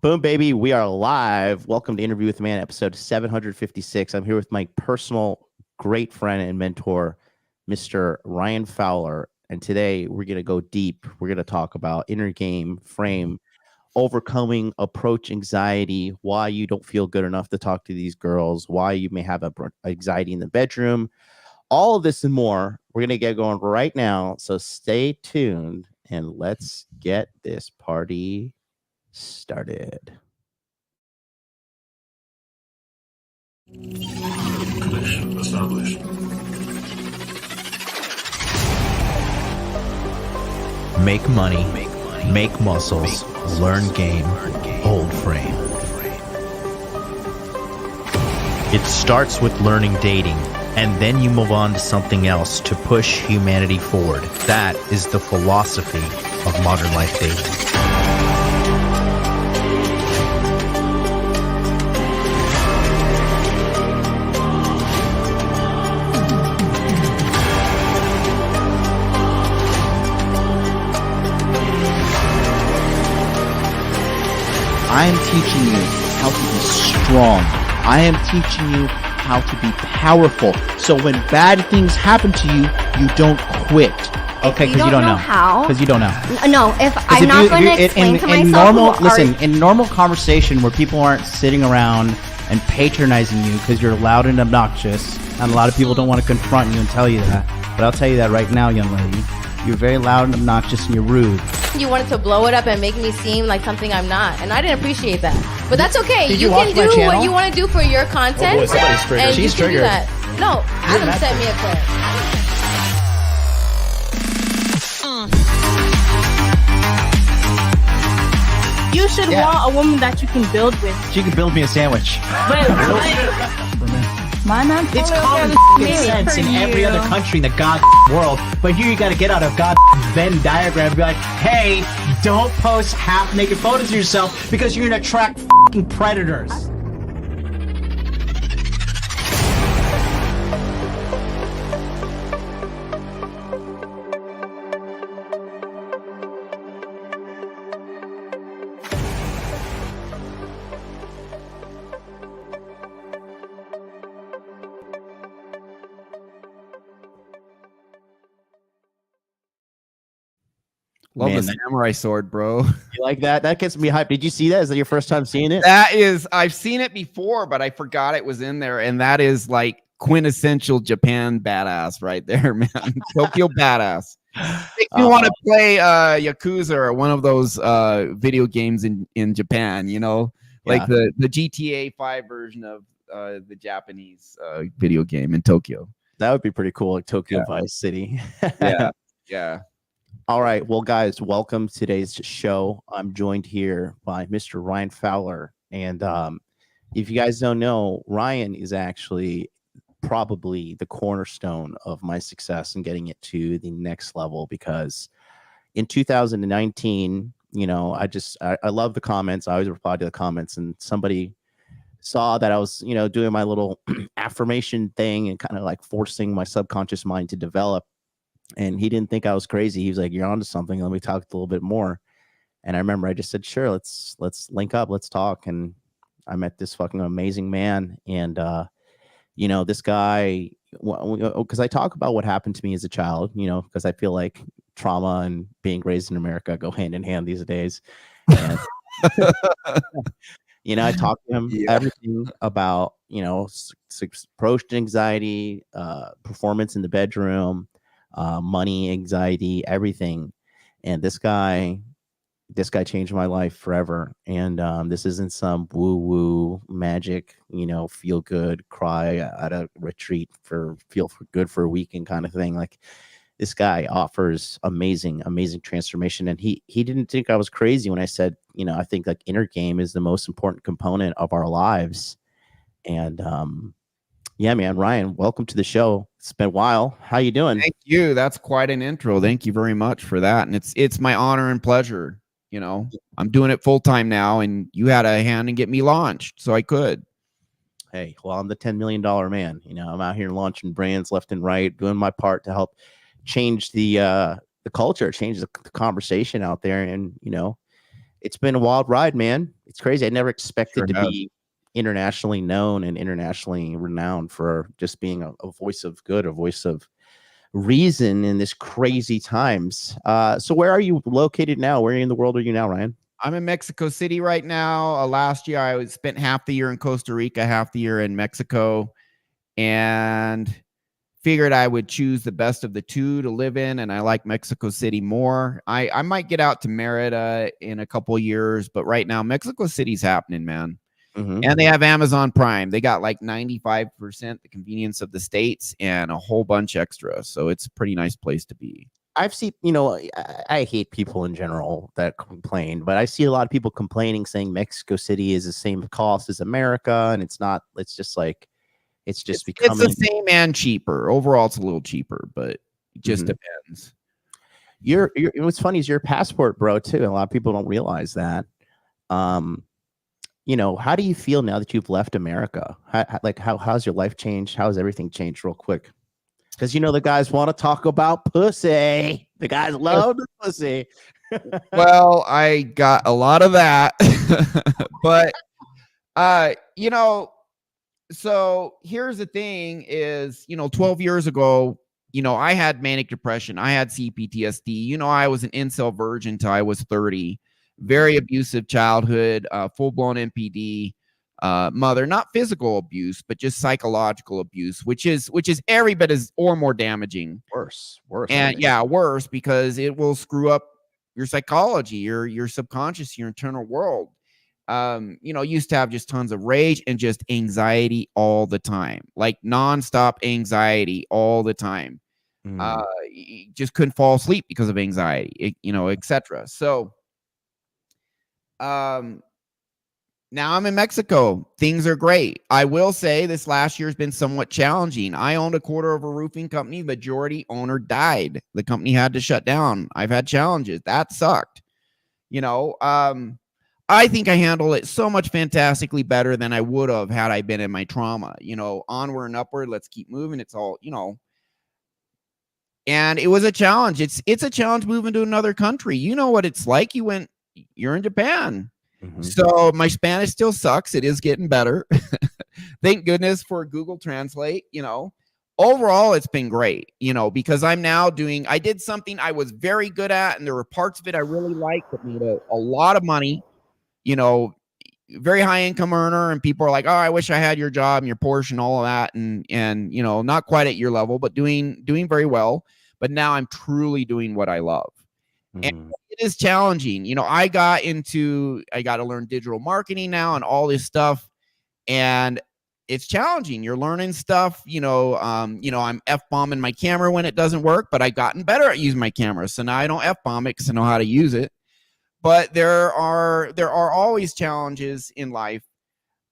Boom, baby. We are live. Welcome to Interview with the Man, episode 756. I'm here with my personal great friend and mentor, Mr. Ryan Fowler. And today we're going to go deep. We're going to talk about inner game, frame, overcoming approach anxiety, why you don't feel good enough to talk to these girls, why you may have anxiety in the bedroom, all of this and more. We're going to get going right now. So stay tuned and let's get this party started. Connection established. Make money, make muscles, learn game, hold frame. It starts with learning dating, and then you move on to something else to push humanity forward. That is the philosophy of modern life dating. I am teaching you how to be strong. I am teaching you how to be powerful. So when bad things happen to you, you don't quit. Okay, because you don't know how. Because you don't know. No, if I'm not going to explain to myself. In normal conversation where people aren't sitting around and patronizing you because you're loud and obnoxious, and a lot of people don't want to confront you and tell you that. But I'll tell you that right now, young lady. You're very loud and obnoxious and you're rude. You wanted to blow it up and make me seem like something I'm not, and I didn't appreciate that. But that's okay. You can do what you want to do for your content. Oh boy, somebody's triggered. And She's you can do triggered. that. No, Adam sent me a clip. You should want a woman that you can build with. She can build me a sandwich. My man, It's common sense in every other country in the god world, but here you gotta get out of god Venn diagram and be like, hey, don't post half-naked photos of yourself because you're gonna attract fucking predators. Love Man, the samurai sword, bro. You like that? That gets me hyped. Did you see that? Is that your first time seeing it? That is, I've seen it before, but I forgot it was in there. And that is like quintessential Japan badass right there, man. Tokyo badass. If you want to play Yakuza or one of those video games in Japan, you know, like the GTA 5 version of the Japanese video game in Tokyo. That would be pretty cool, like Tokyo Vice City. Yeah. Yeah. All right. Well, guys, welcome to today's show. I'm joined here by Mr. Ryan Fowler. And if you guys don't know, Ryan is actually probably the cornerstone of my success in getting it to the next level, because in 2019, you know, I love the comments. I always reply to the comments, and somebody saw that I was, you know, doing my little affirmation thing and kind of like forcing my subconscious mind to develop. And he didn't think I was crazy. He was like, "You're onto something. Let me talk a little bit more." And I remember I just said, "Sure, let's link up, let's talk." And I met this fucking amazing man. And you know, this guy, because I talk about what happened to me as a child, you know, because I feel like trauma and being raised in America go hand in hand these days. And, you know, I talk to him everything about, you know, approach to anxiety, performance in the bedroom, money anxiety, everything. And this guy changed my life forever. And this isn't some woo magic, you know, feel good, cry at a retreat feel good for a weekend kind of thing. Like, this guy offers amazing transformation. And he didn't think I was crazy when I said, you know, I think like inner game is the most important component of our lives. And yeah, man, Ryan, welcome to the show. It's been a while. How you doing? Thank you. That's quite an intro. Thank you very much for that. And it's my honor and pleasure. You know, I'm doing it full time now, and you had a hand in get me launched, so I could. Hey, well, I'm the $10 million man. You know, I'm out here launching brands left and right, doing my part to help change the culture, change the conversation out there. And, you know, It's been a wild ride, man. It's crazy. I never expected Sure to has. be internationally known and internationally renowned for just being a voice of good, a voice of reason in this crazy times. So where are you located now? Where in the world are you now, Ryan? I'm in Mexico City right now. Last year, I spent half the year in Costa Rica, half the year in Mexico, and figured I would choose the best of the two to live in, and I like Mexico City more. I might get out to Merida in a couple of years, but right now, Mexico City's happening, man. Mm-hmm. And they have Amazon Prime. They got like 95% the convenience of the States and a whole bunch extra. So it's a pretty nice place to be. I've seen, I hate people in general that complain, but I see a lot of people complaining, saying Mexico City is the same cost as America, and it's not. It's just like it's becoming. It's the same and cheaper. Overall, it's a little cheaper, but it just depends. You're what's funny is your passport, bro, too. And a lot of people don't realize that. How do you feel now that you've left America? How's your life changed? How's everything changed, real quick? Because the guys want to talk about pussy. The guys love the pussy. Well, I got a lot of that, but so here's the thing: is 12 years ago, I had manic depression, I had CPTSD. I was an incel virgin until I was 30. Very abusive childhood, full-blown NPD. Mother, not physical abuse, but just psychological abuse, which is every bit as or more damaging. Worse. And worse, because it will screw up your psychology, your subconscious, your internal world. Used to have just tons of rage and just anxiety all the time, like nonstop anxiety all the time. Just couldn't fall asleep because of anxiety, etc. So, now I'm in Mexico. Things are great. I will say this last year has been somewhat challenging. I owned a quarter of a roofing company. Majority owner died. The company had to shut down. I've had challenges. That sucked. I think I handled it so much fantastically better than I would have had I been in my trauma. Onward and upward. Let's keep moving. It's all, and it was a challenge. It's a challenge moving to another country. You know what it's like. You're in Japan. So my Spanish still sucks. It is getting better. Thank goodness for Google Translate. Overall, it's been great, because I'm now I did something I was very good at, and there were parts of it I really liked that made a lot of money, very high income earner. And people are like, oh, I wish I had your job and your Porsche and all of that. And not quite at your level, but doing very well. But now I'm truly doing what I love. And it is challenging. I got to learn digital marketing now and all this stuff. And it's challenging. You're learning stuff, I'm F-bombing my camera when it doesn't work, but I've gotten better at using my camera. So now I don't F-bomb it because I know how to use it. But there are always challenges in life.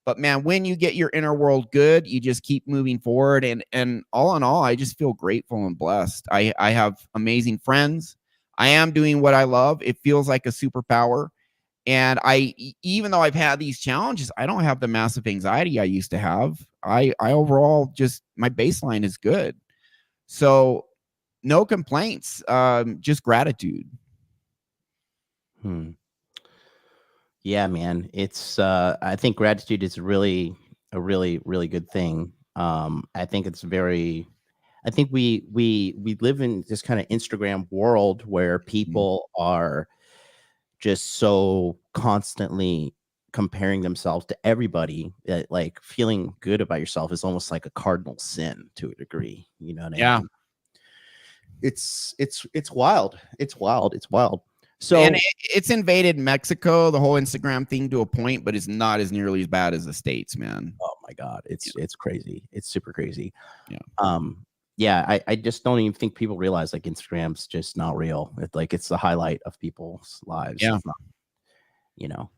But man, when you get your inner world good, you just keep moving forward. And all in all, I just feel grateful and blessed. I have amazing friends. I am doing what I love. It feels like a superpower. And even though I've had these challenges, I don't have the massive anxiety I used to have. I overall just, my baseline is good. So no complaints, just gratitude. Yeah, man. It's, I think gratitude is a really good thing. I think I think we live in this kind of Instagram world where people are just so constantly comparing themselves to everybody that, like, feeling good about yourself is almost like a cardinal sin to a degree. You know what I mean? It's wild. It's wild. So, and it's invaded Mexico, the whole Instagram thing, to a point, but it's not as nearly as bad as the States, man. Oh my God. It's crazy. It's super crazy. Yeah. I just don't even think people realize, like, Instagram's just not real. It's the highlight of people's lives. Yeah. It's not,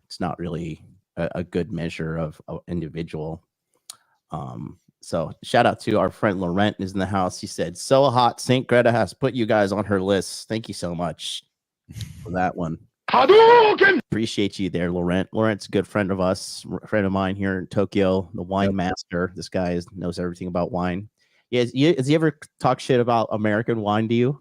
it's not really a good measure of individual. So shout out to our friend Laurent is in the house. He said, so hot, St. Greta has put you guys on her list. Thank you so much for that one. Appreciate you there, Laurent. Laurent's a good friend of us, friend of mine here in Tokyo, the wine master. This guy knows everything about wine. Yeah, has he ever talk shit about American wine to you?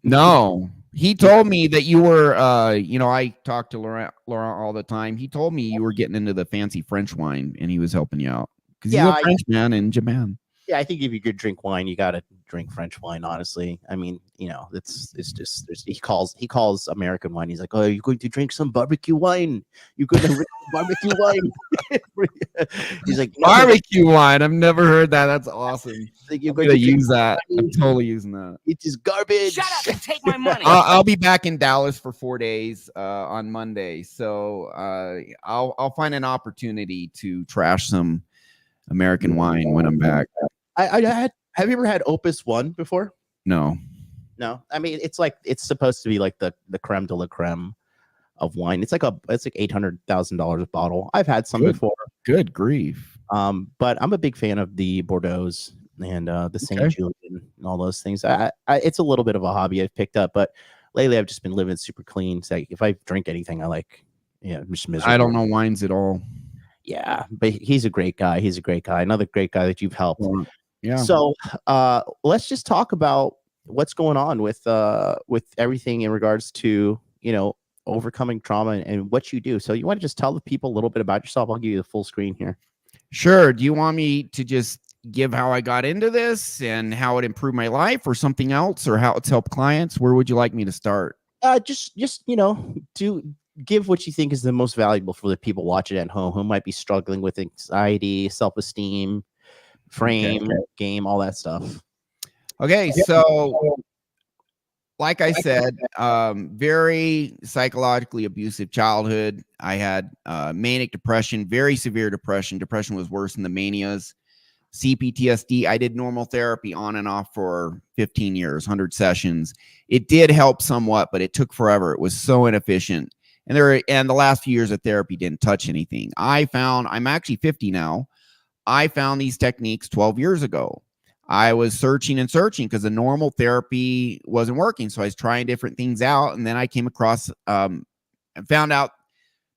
No. He told me that you were, I talk to Laurent all the time. He told me you were getting into the fancy French wine and he was helping you out because he's a French man in Japan. Yeah, I think if you could drink wine, you got to drink French wine. Honestly, I mean, it's just he calls American wine. He's like, oh, you're going to drink some barbecue wine. You're going to drink barbecue wine. He's like, no, barbecue wine. I've never heard that. That's awesome. Like, I'm going to use that. I'm totally using that. It is garbage. Shut up and take my money. I'll be back in Dallas for 4 days on Monday, so I'll find an opportunity to trash some American wine when I'm back. Have you ever had Opus One before? No. I mean, it's supposed to be like the creme de la creme of wine. It's like $800,000 a bottle. I've had some before. Good grief. But I'm a big fan of the Bordeaux's and the Saint Julien and all those things. It's a little bit of a hobby I've picked up, but lately I've just been living super clean. So if I drink anything, I'm just miserable. I don't know wines at all. Yeah, but he's a great guy. He's a great guy. Another great guy that you've helped. Yeah. So let's just talk about what's going on with everything in regards to, overcoming trauma and what you do. So you want to just tell the people a little bit about yourself? I'll give you the full screen here. Sure. Do you want me to just give how I got into this and how it improved my life or something else or how it's helped clients? Where would you like me to start? Just give what you think is the most valuable for the people watching at home who might be struggling with anxiety, self-esteem, frame, game, all that stuff. Okay, so like I said, very psychologically abusive childhood. I had manic depression, very severe depression. Depression was worse than the manias. CPTSD. I did normal therapy on and off for 15 years, 100 sessions. It did help somewhat, but it took forever. It was so inefficient. And the last few years of therapy didn't touch anything. I'm actually 50 now. I found these techniques 12 years ago. I was searching because the normal therapy wasn't working. So I was trying different things out. And then I came across and found out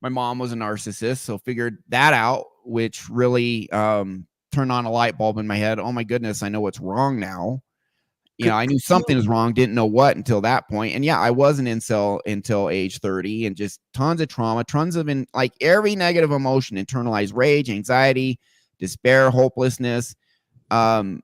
my mom was a narcissist. So figured that out, which really turned on a light bulb in my head. Oh my goodness, I know what's wrong now. I knew something was wrong, didn't know what until that point. And yeah, I was an incel until age 30 and just tons of trauma, tons of every negative emotion, internalized rage, anxiety, despair, hopelessness, quite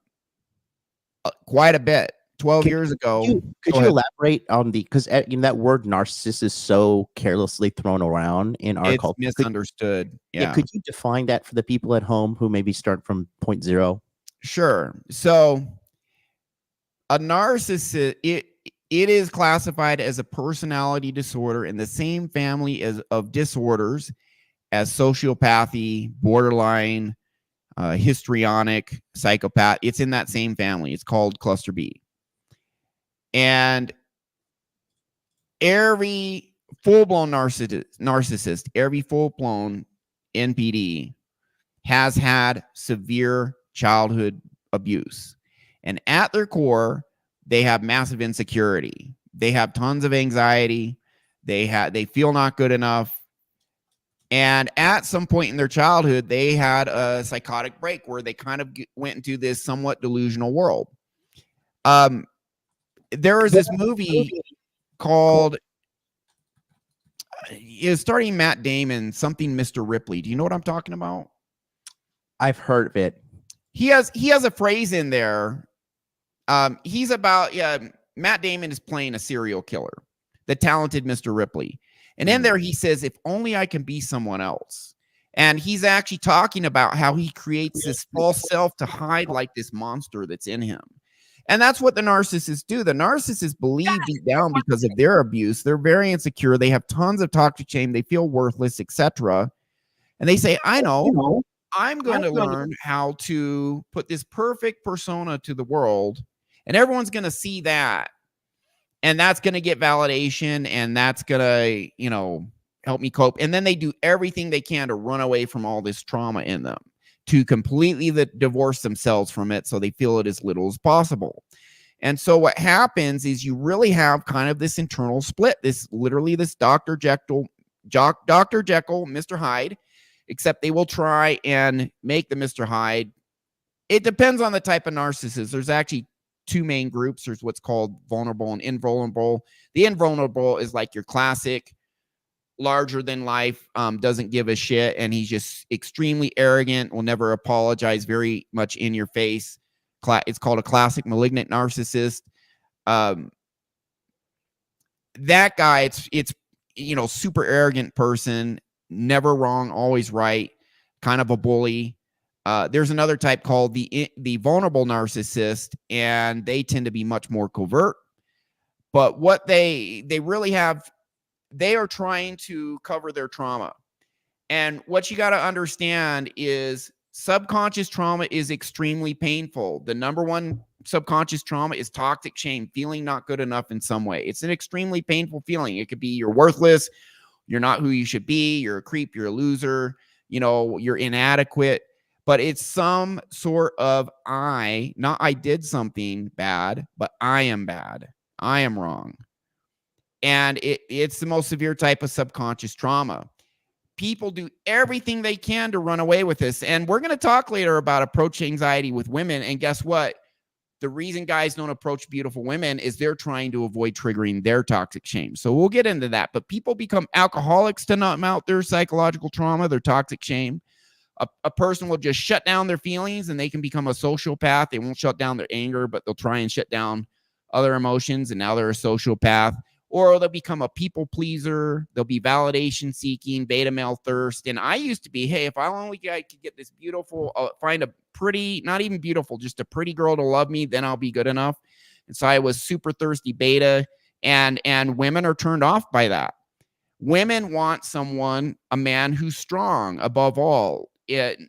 a bit. 12 years ago. Could you elaborate on because that word narcissist is so carelessly thrown around in our culture. It's misunderstood. Yeah. Could you define that for the people at home who maybe start from point zero? Sure. So a narcissist, it is classified as a personality disorder in the same family of disorders as sociopathy, borderline, histrionic, psychopath. It's in that same family. It's called cluster B. And every full-blown narcissist, every full-blown NPD has had severe childhood abuse. And at their core, they have massive insecurity. They have tons of anxiety. They feel not good enough. And at some point in their childhood, they had a psychotic break where they kind of went into this somewhat delusional world. There was this movie called, is starting Matt Damon, something Mr. Ripley. Do you know what I'm talking about? I've heard of it. He has a phrase in there. He's about, Matt Damon is playing a serial killer, the talented Mr. Ripley. And in there, he says, if only I can be someone else. And he's actually talking about how he creates this false self to hide like this monster that's in him. And that's what the narcissists do. The narcissists believe deep down because of their abuse. They're very insecure. They have tons of toxic shame. They feel worthless, etc. And they say, I know, I'm going to learn how to put this perfect persona to the world. And everyone's going to see that. And that's going to get validation. And that's going to, help me cope. And then they do everything they can to run away from all this trauma in them, to completely divorce themselves from it so they feel it as little as possible. And so what happens is you really have kind of this internal split, this Dr. Jekyll, Mr. Hyde, except they will try and make the Mr. Hyde. It depends on the type of narcissist. There's actually two main groups. There's what's called vulnerable and invulnerable. The invulnerable is like your classic larger than life, doesn't give a shit, and he's just extremely arrogant, will never apologize, very much in your face. It's called a classic malignant narcissist. That guy, it's super arrogant person, never wrong, always right, kind of a bully. There's another type called the vulnerable narcissist, and they tend to be much more covert. But what they really have, they are trying to cover their trauma. And what you got to understand is subconscious trauma is extremely painful. The number one subconscious trauma is toxic shame, feeling not good enough in some way. It's an extremely painful feeling. It could be you're worthless, you're not who you should be, you're a creep, you're a loser, you're inadequate. But it's some sort of I did something bad, but I am bad. I am wrong. And it's the most severe type of subconscious trauma. People do everything they can to run away with this. And we're going to talk later about approach anxiety with women. And guess what? The reason guys don't approach beautiful women is they're trying to avoid triggering their toxic shame. So we'll get into that. But people become alcoholics to numb out their psychological trauma, their toxic shame. A person will just shut down their feelings, and they can become a sociopath. They won't shut down their anger, but they'll try and shut down other emotions, and now they're a sociopath. Or they'll become a people pleaser. They'll be validation seeking, beta male thirst. And I used to be, hey, if I only could get this beautiful, find a pretty, not even beautiful, just a pretty girl to love me, then I'll be good enough. And so I was super thirsty beta, and women are turned off by that. Women want a man who's strong above all.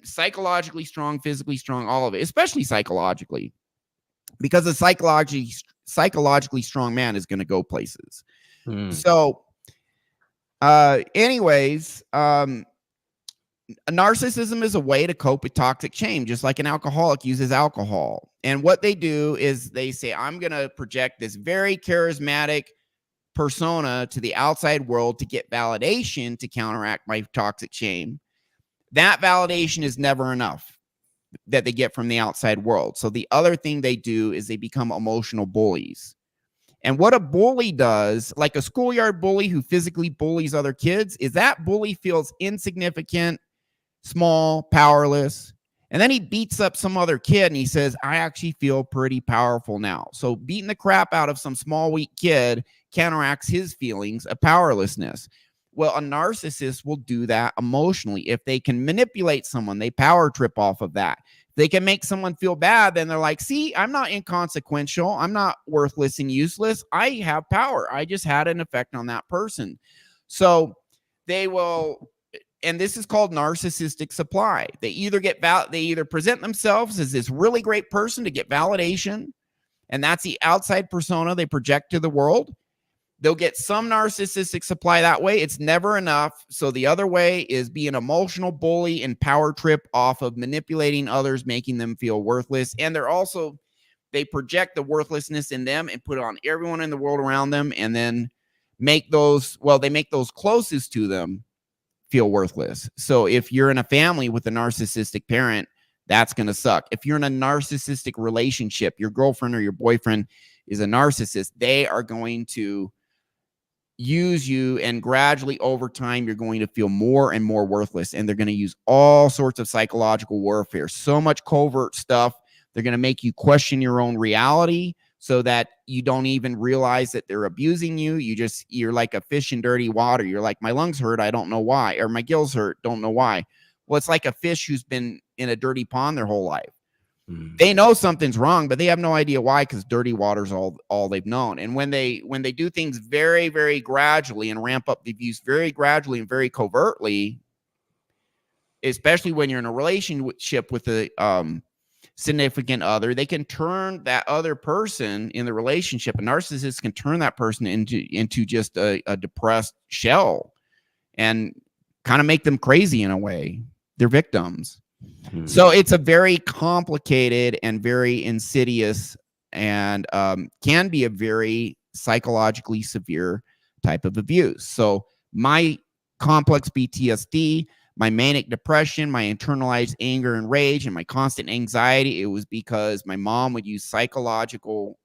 Psychologically strong, physically strong, all of it, especially psychologically, because a psychologically strong man is going to go places. So anyways, narcissism is a way to cope with toxic shame, just like an alcoholic uses alcohol. And what they do is they say, I'm going to project this very charismatic persona to the outside world to get validation to counteract my toxic shame. That validation is never enough that they get from the outside world. So the other thing they do is they become emotional bullies. And what a bully does, like a schoolyard bully who physically bullies other kids, is that bully feels insignificant, small, powerless. And then he beats up some other kid and he says, I actually feel pretty powerful now. So beating the crap out of some small, weak kid counteracts his feelings of powerlessness. Well, a narcissist will do that emotionally. If they can manipulate someone, they power trip off of that. If they can make someone feel bad, then they're like, see, I'm not inconsequential. I'm not worthless and useless. I have power. I just had an effect on that person. So they will, and this is called narcissistic supply. They either present themselves as this really great person to get validation, and that's the outside persona they project to the world. They'll get some narcissistic supply that way. It's never enough. So the other way is be an emotional bully and power trip off of manipulating others, making them feel worthless. And they project the worthlessness in them and put it on everyone in the world around them, and then make those closest to them feel worthless. So if you're in a family with a narcissistic parent, that's going to suck. If you're in a narcissistic relationship, your girlfriend or your boyfriend is a narcissist, they are going to use you, and gradually over time you're going to feel more and more worthless, and they're going to use all sorts of psychological warfare, so much covert stuff. They're going to make you question your own reality so that you don't even realize that they're abusing you. You're like a fish in dirty water. You're like, my lungs hurt, I don't know why, or my gills hurt, don't know why. Well, it's like a fish who's been in a dirty pond their whole life. They know something's wrong, but they have no idea why, because dirty water's all they've known. And when they do things very, very gradually and ramp up the abuse very gradually and very covertly, especially when you're in a relationship with a significant other, they can turn that other person in the relationship, a narcissist can turn that person into just a depressed shell and kind of make them crazy in a way. They're victims. So it's a very complicated and very insidious and can be a very psychologically severe type of abuse. So my complex PTSD, my manic depression, my internalized anger and rage, and my constant anxiety, it was because my mom would use psychological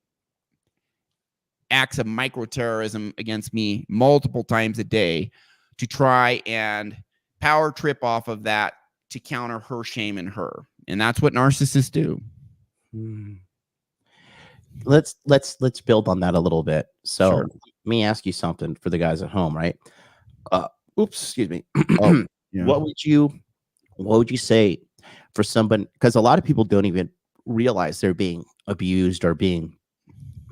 acts of microterrorism against me multiple times a day to try and power trip off of that to counter her shame in her. And that's what narcissists do. Let's build on that a little bit. So Sure. let me ask you something for the guys at home, right? Oops, excuse me. Yeah. What would you say for somebody, because a lot of people don't even realize they're being abused or being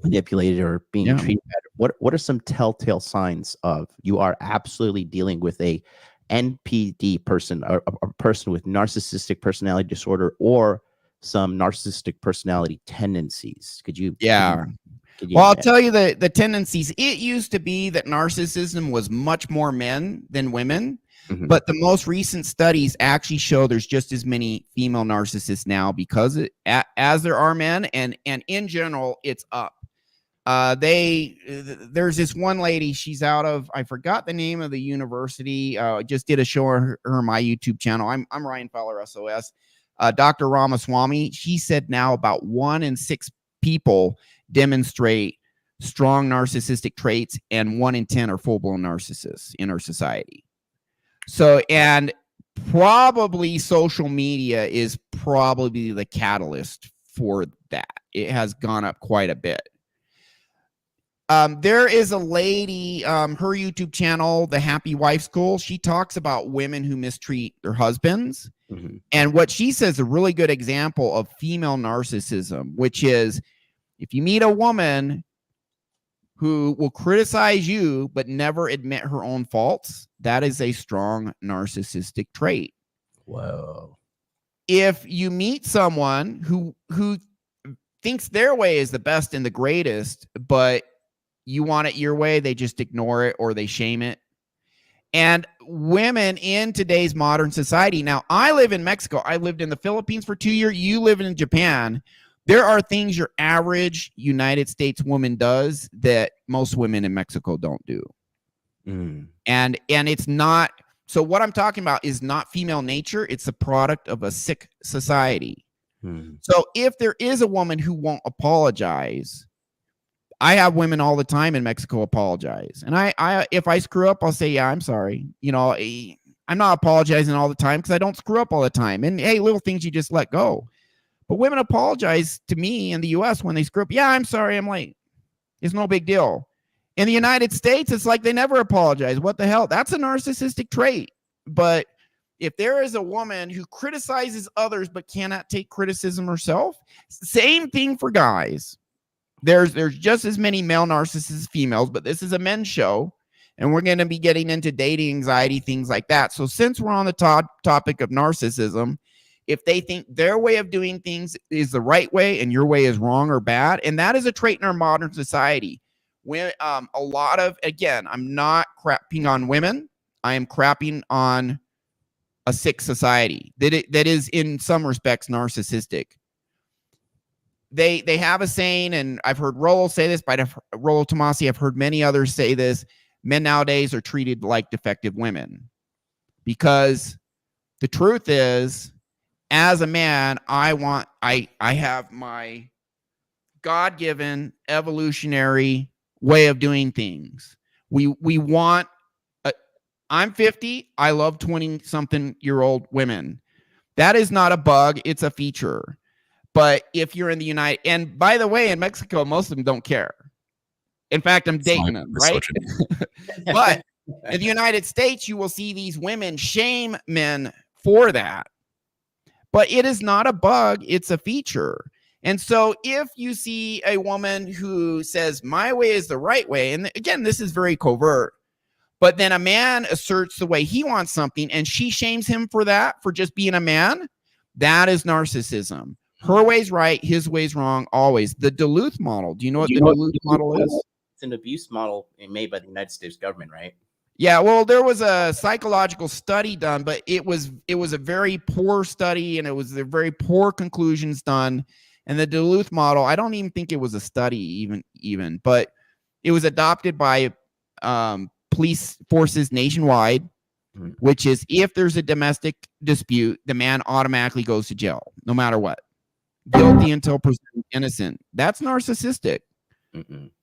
manipulated or being Yeah. treated better. What are some telltale signs of you are absolutely dealing with a NPD person, or a person with narcissistic personality disorder, or some narcissistic personality tendencies? Could you Well, I'll tell you the tendencies. It used to be that narcissism was much more men than women, but the most recent studies actually show there's just as many female narcissists now because as there are men, and in general, it's up. There's this one lady, she's out of, I forgot the name of the university, just did a show on her my YouTube channel. I'm Ryan Fowler, SOS. Dr. Ramaswamy, she said now about 1 in 6 people demonstrate strong narcissistic traits, and 1 in 10 are full-blown narcissists in our society. So, and probably social media is probably the catalyst for that. It has gone up quite a bit. There is a lady, her YouTube channel, The Happy Wife School. She talks about women who mistreat their husbands. And what she says is a really good example of female narcissism, which is if you meet a woman who will criticize you but never admit her own faults, that is a strong narcissistic trait. Whoa. If you meet someone who thinks their way is the best and the greatest, but you want it your way, they just ignore it or they shame it. And women in today's modern society, now I live in Mexico. I lived in the Philippines for 2 years. You live in Japan. There are things your average United States woman does that most women in Mexico don't do. And it's not, so what I'm talking about is not female nature. It's a product of a sick society. So if there is a woman who won't apologize, I have women all the time in Mexico apologize. And I if I screw up, I'll say, yeah, I'm sorry. You know, I'm not apologizing all the time because I don't screw up all the time. And hey, little things you just let go. But women apologize to me in the US when they screw up. Yeah, I'm sorry, I'm late. It's no big deal. In the United States, it's like they never apologize. What the hell? That's a narcissistic trait. But if there is a woman who criticizes others but cannot take criticism herself, same thing for guys. There's just as many male narcissists as females, but this is a men's show, and we're going to be getting into dating anxiety, things like that. So since we're on the topic of narcissism, if they think their way of doing things is the right way and your way is wrong or bad, and that is a trait in our modern society. When a lot of, again, I'm not crapping on women. I am crapping on a sick society that is in some respects narcissistic. They have a saying, and I've heard Rollo say this, by Rollo Tomasi, I've heard many others say this: men nowadays are treated like defective women. Because the truth is, as a man, I have my God-given evolutionary way of doing things. We want, I'm 50, I love 20-something-year-old women. That is not a bug, it's a feature. But if you're in the United, and by the way, in Mexico, most of them don't care. In fact, I'm dating them, right? But in the United States, you will see these women shame men for that. But it is not a bug, it's a feature. And so if you see a woman who says, my way is the right way, and again, this is very covert, but then a man asserts the way he wants something and she shames him for that, for just being a man, that is narcissism. Her way's right, his way's wrong, always. The Duluth model. Do you know what the Duluth model is? It's an abuse model made by the United States government, right? Yeah, well, there was a psychological study done, but it was a very poor study, and it was very poor conclusions done. And the Duluth model, I don't even think it was a study even, but it was adopted by police forces nationwide. which is if there's a domestic dispute, the man automatically goes to jail, no matter what. Guilty until presumed innocent. That's narcissistic.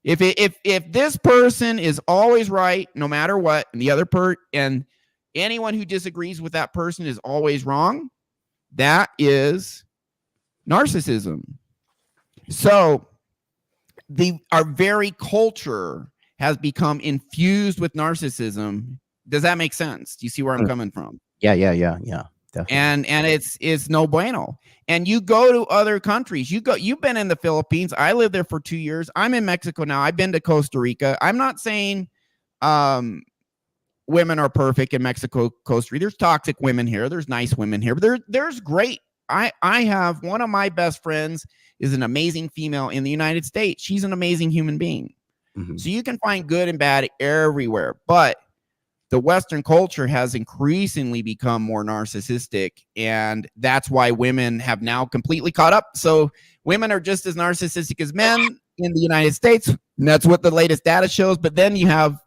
If this person is always right, no matter what, and the other and anyone who disagrees with that person is always wrong, that is narcissism. So our very culture has become infused with narcissism. Does that make sense? Do you see where I'm coming from? Yeah. Definitely. And it's no bueno. And you go to other countries. You've been in the Philippines. I lived there for 2 years. I'm in Mexico now. I've been to Costa Rica. I'm not saying women are perfect in Mexico, Costa Rica. There's toxic women here. There's nice women here. But there's great. I have one of my best friends is an amazing female in the United States. She's an amazing human being. So you can find good and bad everywhere. But the Western culture has increasingly become more narcissistic, and that's why women have now completely caught up. So women are just as narcissistic as men in the United States, and that's what the latest data shows. But then you have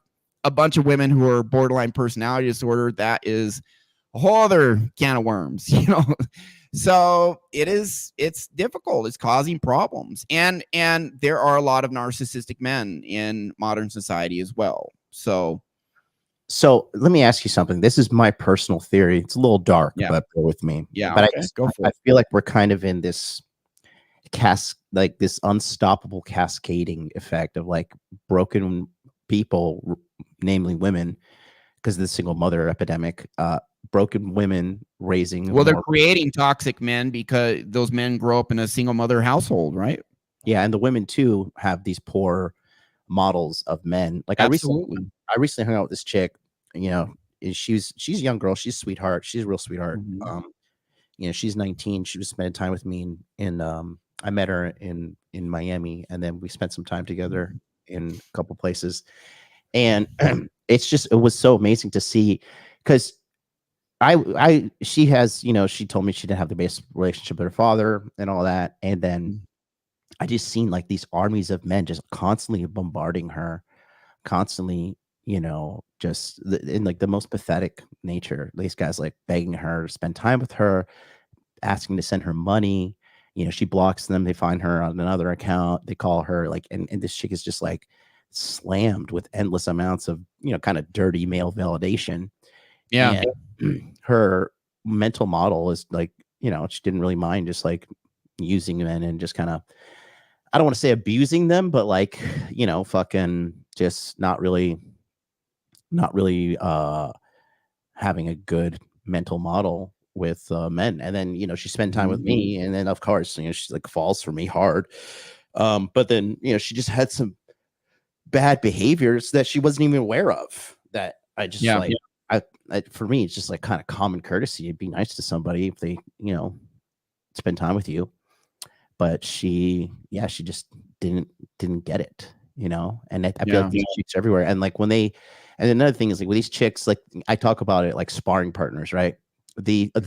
a bunch of women who are borderline personality disorder. That is a whole other can of worms, you know. So it's difficult. It's causing problems, and there are a lot of narcissistic men in modern society as well. So let me ask you something. This is my personal theory. It's a little dark, but bear with me. Yeah, but okay, go for it. I feel like we're kind of in this this unstoppable cascading effect of like broken people, namely women, because of the single mother epidemic. Broken women raising. Well, they're creating toxic men because those men grow up in a single mother household, right? Yeah, and the women too have these poor models of men. Like Absolutely. I recently hung out with this chick, you know, and she's a young girl. She's a sweetheart. She's a real sweetheart. You know, she's 19. She was spending time with me in I met her in Miami, and then we spent some time together in a couple places. And it was so amazing to see, because she has, you know, she told me she didn't have the best relationship with her father and all that. And then I just seen like these armies of men just constantly bombarding her, constantly, you know, just in like the most pathetic nature. These guys like begging her to spend time with her, asking to send her money. You know, she blocks them. They find her on another account. They call her like, and this chick is just like slammed with endless amounts of, you know, kind of dirty male validation. Yeah. And her mental model is like, you know, she didn't really mind just like using men and just kind of, I don't want to say abusing them, but like, you know, fucking just not really having a good mental model with men. And then, you know, she spent time with me, and then of course, you know, she's like falls for me hard. But then, you know, she just had some bad behaviors that she wasn't even aware of, that I just for me, it's just like kind of common courtesy. It'd be nice to somebody if they, you know, spend time with you. But she just didn't get it, you know. And I feel like these chicks everywhere. And like and another thing is like with these chicks, like I talk about it like sparring partners, right?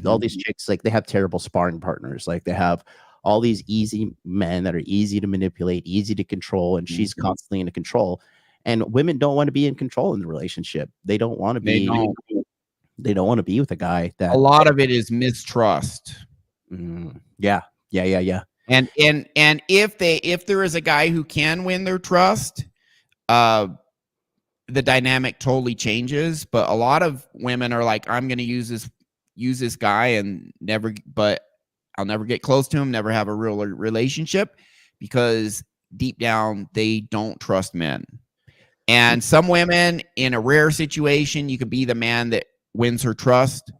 All these chicks, like they have terrible sparring partners. Like they have all these easy men that are easy to manipulate, easy to control, and she's constantly in control. And women don't want to be in control in the relationship. They don't want to be. They don't want to be with a guy that. A lot of it is mistrust. Yeah. And if there is a guy who can win their trust, the dynamic totally changes. But a lot of women are like, I'm going to use this guy and I'll never get close to him, never have a real relationship, because deep down they don't trust men. And some women, in a rare situation, you could be the man that wins her trust.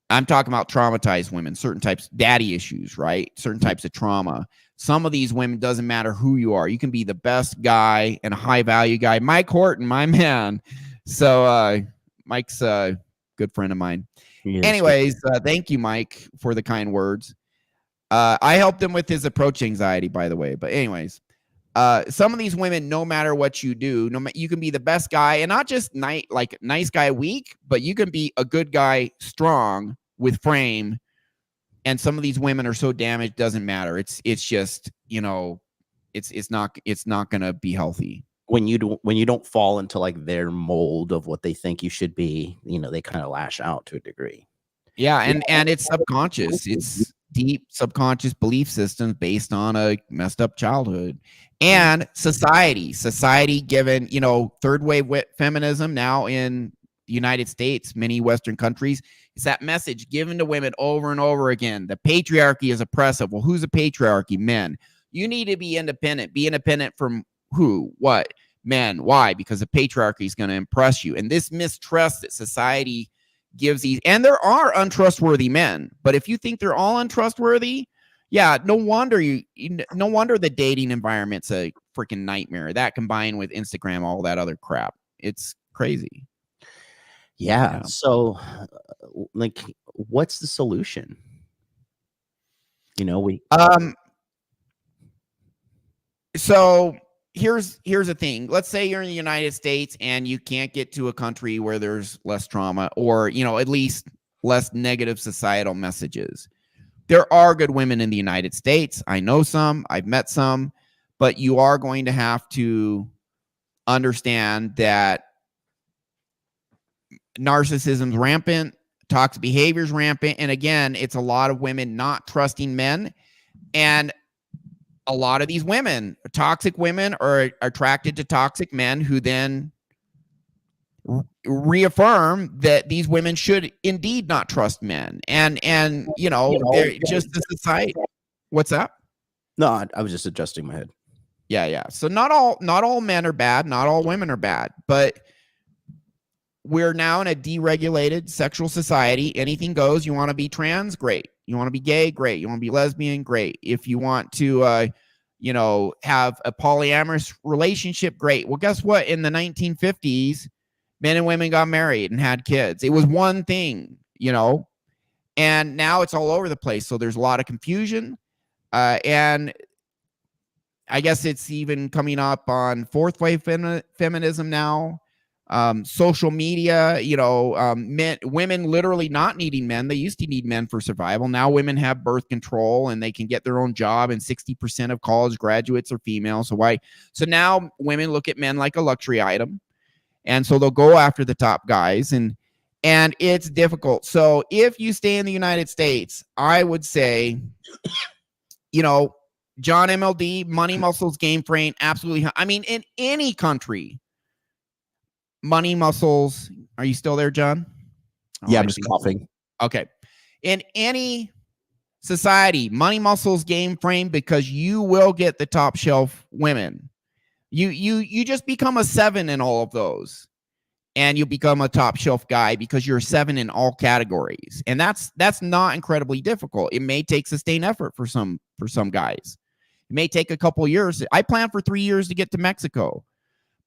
I'm talking about traumatized women, certain types, daddy issues, right? Certain types of trauma. Some of these women, doesn't matter who you are. You can be the best guy and a high value guy. Mike Horton, my man. So Mike's a good friend of mine. Anyways, thank you, Mike, for the kind words. I helped him with his approach anxiety, by the way. But anyways, some of these women, no matter what you do, you can be the best guy, and not just nice guy weak, but you can be a good guy strong with frame. And some of these women are so damaged, doesn't matter. It's just, you know, it's not going to be healthy. when you don't fall into like their mold of what they think you should be, they kind of lash out to a degree. Yeah, and it's subconscious. It's deep subconscious belief systems based on a messed up childhood. And society given, third wave feminism now in the United States, many Western countries, it's that message given to women over and over again. The patriarchy is oppressive. Well, who's a patriarchy? Men. You need to be independent. Be independent from who? What? Men. Why? Because the patriarchy is going to impress you. And this mistrust that society gives these, and there are untrustworthy men, but if you think they're all untrustworthy, yeah, no wonder no wonder the dating environment's a freaking nightmare. That combined with Instagram, all that other crap, it's crazy. Yeah. So, like, what's the solution? So here's the thing. Let's say you're in the United States and you can't get to a country where there's less trauma or, at least less negative societal messages. There are good women in the United States. I know some, I've met some, but you are going to have to understand that narcissism's rampant, toxic behavior's rampant. And again, it's a lot of women not trusting men. And a lot of these women, toxic women, are attracted to toxic men who then reaffirm that these women should indeed not trust men. And they're just the society. What's that? No, I was just adjusting my head. Yeah. So not all men are bad. Not all women are bad, but we're now in a deregulated sexual society. Anything goes. You want to be trans? Great. You want to be gay? Great. You want to be lesbian? Great. If you want to, have a polyamorous relationship, great. Well, guess what? In the 1950s, men and women got married and had kids. It was one thing, and now it's all over the place. So there's a lot of confusion. And I guess it's even coming up on fourth wave feminism now. Social media, women literally not needing men. They used to need men for survival. Now women have birth control and they can get their own job, and 60% of college graduates are female. So now women look at men like a luxury item. And so they'll go after the top guys, and it's difficult. So if you stay in the United States, I would say, John MLD, Money Muscles, Game Frame, absolutely. I mean, in any country, Money Muscles. Are you still there, John? Yeah, I'm just coughing. Okay. In any society, Money Muscles, Game Frame, because you will get the top shelf women. You just become a 7 in all of those, and you become a top shelf guy because you're a 7 in all categories. And that's not incredibly difficult. It may take sustained effort for some guys. It may take a couple years. I plan for 3 years to get to Mexico.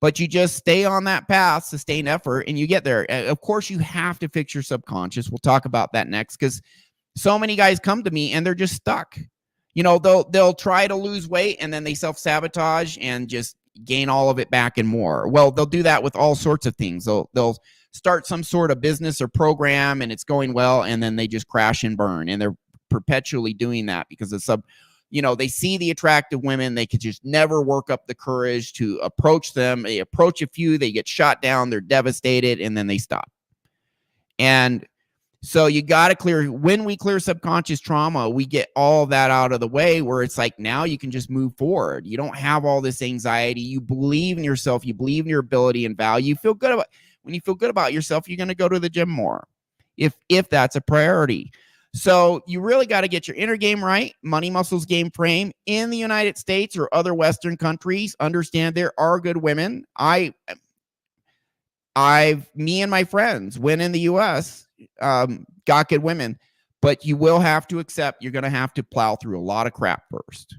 But you just stay on that path, sustain effort, and you get there. Of course, you have to fix your subconscious. We'll talk about that next, because so many guys come to me and they're just stuck. They'll try to lose weight and then they self-sabotage and just gain all of it back and more. Well, they'll do that with all sorts of things. They'll start some sort of business or program and it's going well, and then they just crash and burn. And they're perpetually doing that because of they see the attractive women. They could just never work up the courage to approach them. They approach a few, they get shot down, they're devastated, and then they stop. And so you got to when we clear subconscious trauma, we get all that out of the way, where it's like, now you can just move forward. You don't have all this anxiety. You believe in yourself. You believe in your ability and value. When you feel good about yourself, you're going to go to the gym more, if that's a priority. So you really got to get your inner game right. Money Muscles, Game Frame. In the United States or other Western countries, understand there are good women. Me and my friends went in the US, got good women, but you will have to accept you're going to have to plow through a lot of crap first.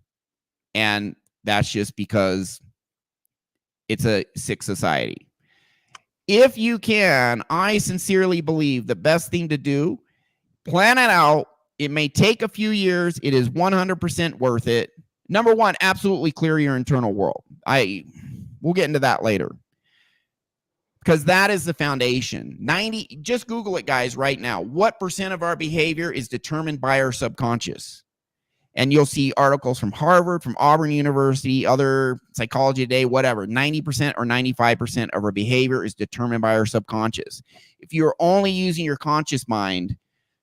And that's just because it's a sick society. If you can, I sincerely believe the best thing to do, plan it out. It may take a few years. It is 100% worth it. Number one, absolutely clear your internal world. We'll get into that later, because that is the foundation. Just Google it, guys, right now. What % of our behavior is determined by our subconscious? and you'll see articles from Harvard, from Auburn University, other Psychology Today, whatever. 90% or 95% of our behavior is determined by our subconscious. If you're only using your conscious mind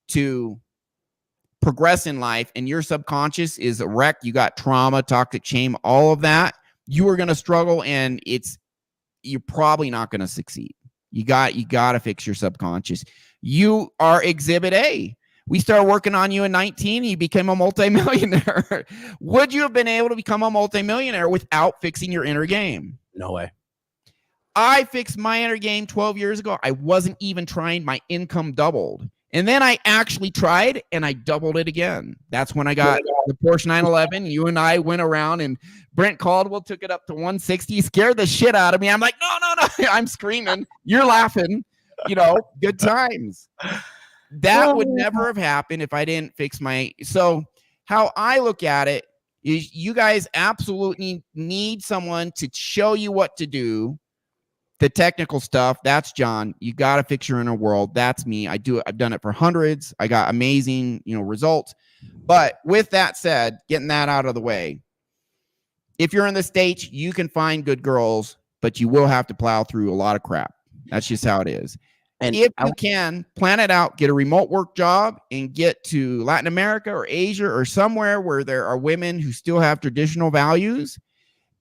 to progress in life and your subconscious is a wreck, you got trauma, toxic shame, all of that, you are going to struggle, and you're probably not going to succeed. You got to fix your subconscious. You are exhibit A. We started working on you in 19, you became a multimillionaire. Would you have been able to become a multimillionaire without fixing your inner game? No way. I fixed my inner game 12 years ago. I wasn't even trying. My income doubled. And then I actually tried, and I doubled it again. That's when I got the Porsche 911. You and I went around, and Brent Caldwell took it up to 160, scared the shit out of me. I'm like, no. I'm screaming. You're laughing. Good times. That would never have happened if I didn't fix my. So how I look at it is, you guys absolutely need someone to show you what to do. The technical stuff, that's John. You got to fix your inner world. That's me. I've done it for hundreds. I got amazing, results. But with that said, getting that out of the way, if you're in the States, you can find good girls, but you will have to plow through a lot of crap. That's just how it is. And if you can plan it out, get a remote work job and get to Latin America or Asia or somewhere where there are women who still have traditional values.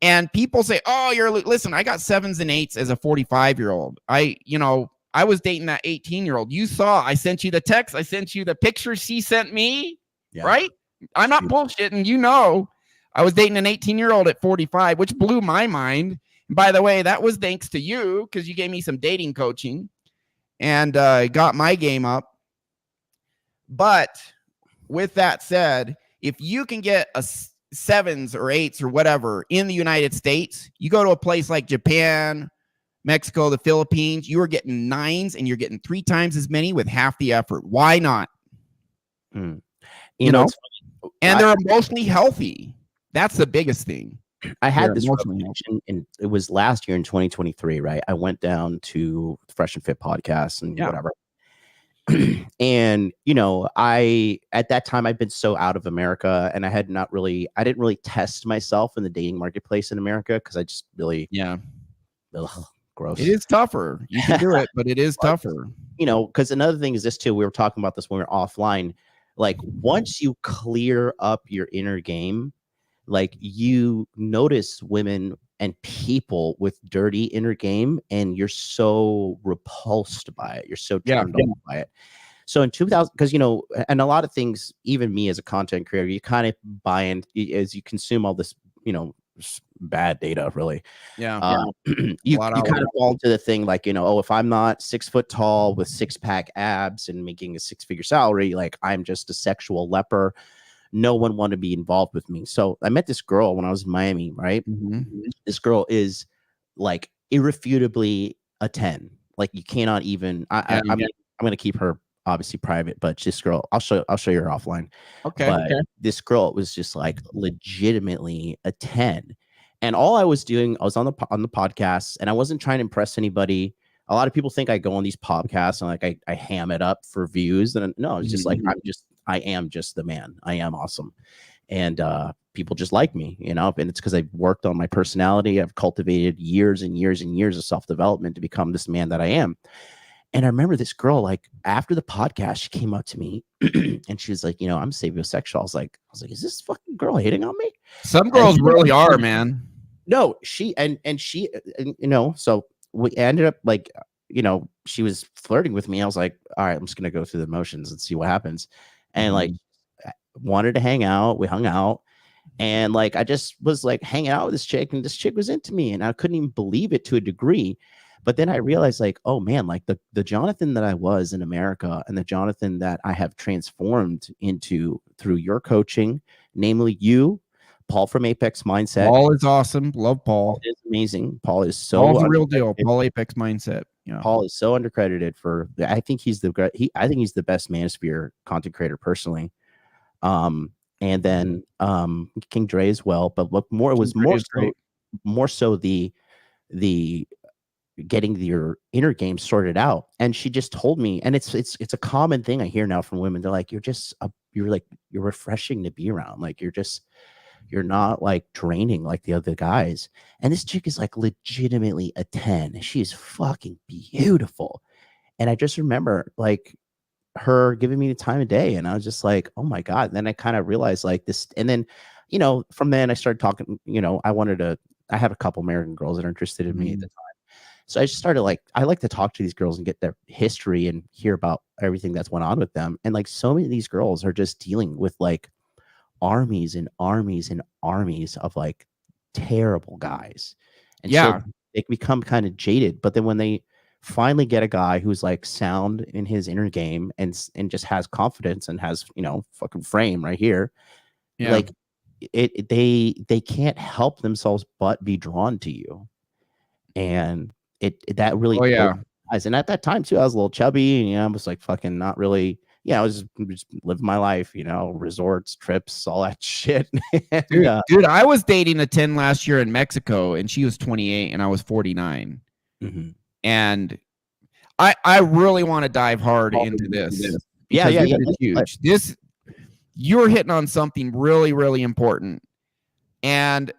And people say, oh, listen, I got 7s and 8s as a 45-year-old. I was dating that 18-year-old. You saw, I sent you the text. I sent you the picture she sent me, right? I'm not bullshitting. I was dating an 18-year-old at 45, which blew my mind. And by the way, that was thanks to you, because you gave me some dating coaching and got my game up. But with that said, if you can get a 7s or 8s or whatever in the United States, you go to a place like Japan, Mexico, the Philippines, you are getting 9s, and you're getting 3 times as many with half the effort. Why not? You know, and they're emotionally healthy. That's the biggest thing. I had this revelation, and it was last year in 2023, right? I went down to Fresh and Fit podcast and whatever. And I at that time I'd been so out of America, and I didn't really test myself in the dating marketplace in America, because I just really gross. It is tougher. You can do it, but it is tougher. Because another thing is this too. We were talking about this when we were offline. Like, once you clear up your inner game, like, you notice women and people with dirty inner game, and you're so repulsed by it. You're so turned on by it. So in 2000, because, and a lot of things, even me as a content creator, you kind of buy in as you consume all this, bad data, really. You kind of fall into the thing like, if I'm not 6 foot tall with 6-pack abs and making a 6-figure salary, like, I'm just a sexual leper. No one wanted to be involved with me. So I met this girl when I was in Miami, right? This girl is like irrefutably a 10. Like, you cannot even. I'm going to keep her obviously private, but this girl, I'll show you her offline. Okay. This girl was just like legitimately a 10. And all I was doing, I was on the podcast, and I wasn't trying to impress anybody. A lot of people think I go on these podcasts and like I ham it up for views. And no, it's just like, I am just the man. I am awesome. And people just like me, and it's because I've worked on my personality. I've cultivated years and years and years of self-development to become this man that I am. And I remember this girl, like, after the podcast, she came up to me and she was like, I'm sapiosexual. I was like, is this fucking girl hitting on me? Some girls really are, man. No, she, so we ended up like, she was flirting with me. I was like, all right, I'm just going to go through the motions and see what happens. And like, wanted to hang out. We hung out, and like, I just was like hanging out with this chick, and this chick was into me, and I couldn't even believe it to a degree. But then I realized, like, oh man, like the Jonathan that I was in America, and the Jonathan that I have transformed into through your coaching, namely you, Paul from Apex Mindset. Paul is awesome. Love Paul. Paul is amazing. Paul is so Paul's the real deal. Paul Apex Mindset. Yeah. Paul is so undercredited for. I think he's the best manosphere content creator personally. And then King Dre as well. But look, more so the getting your inner game sorted out. And she just told me, and it's a common thing I hear now from women. They're like, you're refreshing to be around. Like you're not like draining like the other guys. And this chick is like legitimately a 10. She is fucking beautiful. And I just remember like her giving me the time of day. And I was just like, oh my God. And then I kind of realized like this. And then, from then I started talking, I have a couple American girls that are interested in me at the time. So I just started I like to talk to these girls and get their history and hear about everything that's went on with them. And like so many of these girls are just dealing with like armies and armies and armies of like terrible guys. And so they become kind of jaded. But then when they finally get a guy who's like sound in his inner game and just has confidence and has, fucking frame right here, like they can't help themselves but be drawn to you. And that really and at that time too, I was a little chubby and I was like fucking not really, I was just living my life, resorts, trips, all that shit. And, dude, I was dating a 10 last year in Mexico and she was 28 and I was 49. Mm-hmm. And I really want to dive hard into this. Yeah. It's huge. You're hitting on something really, really important. And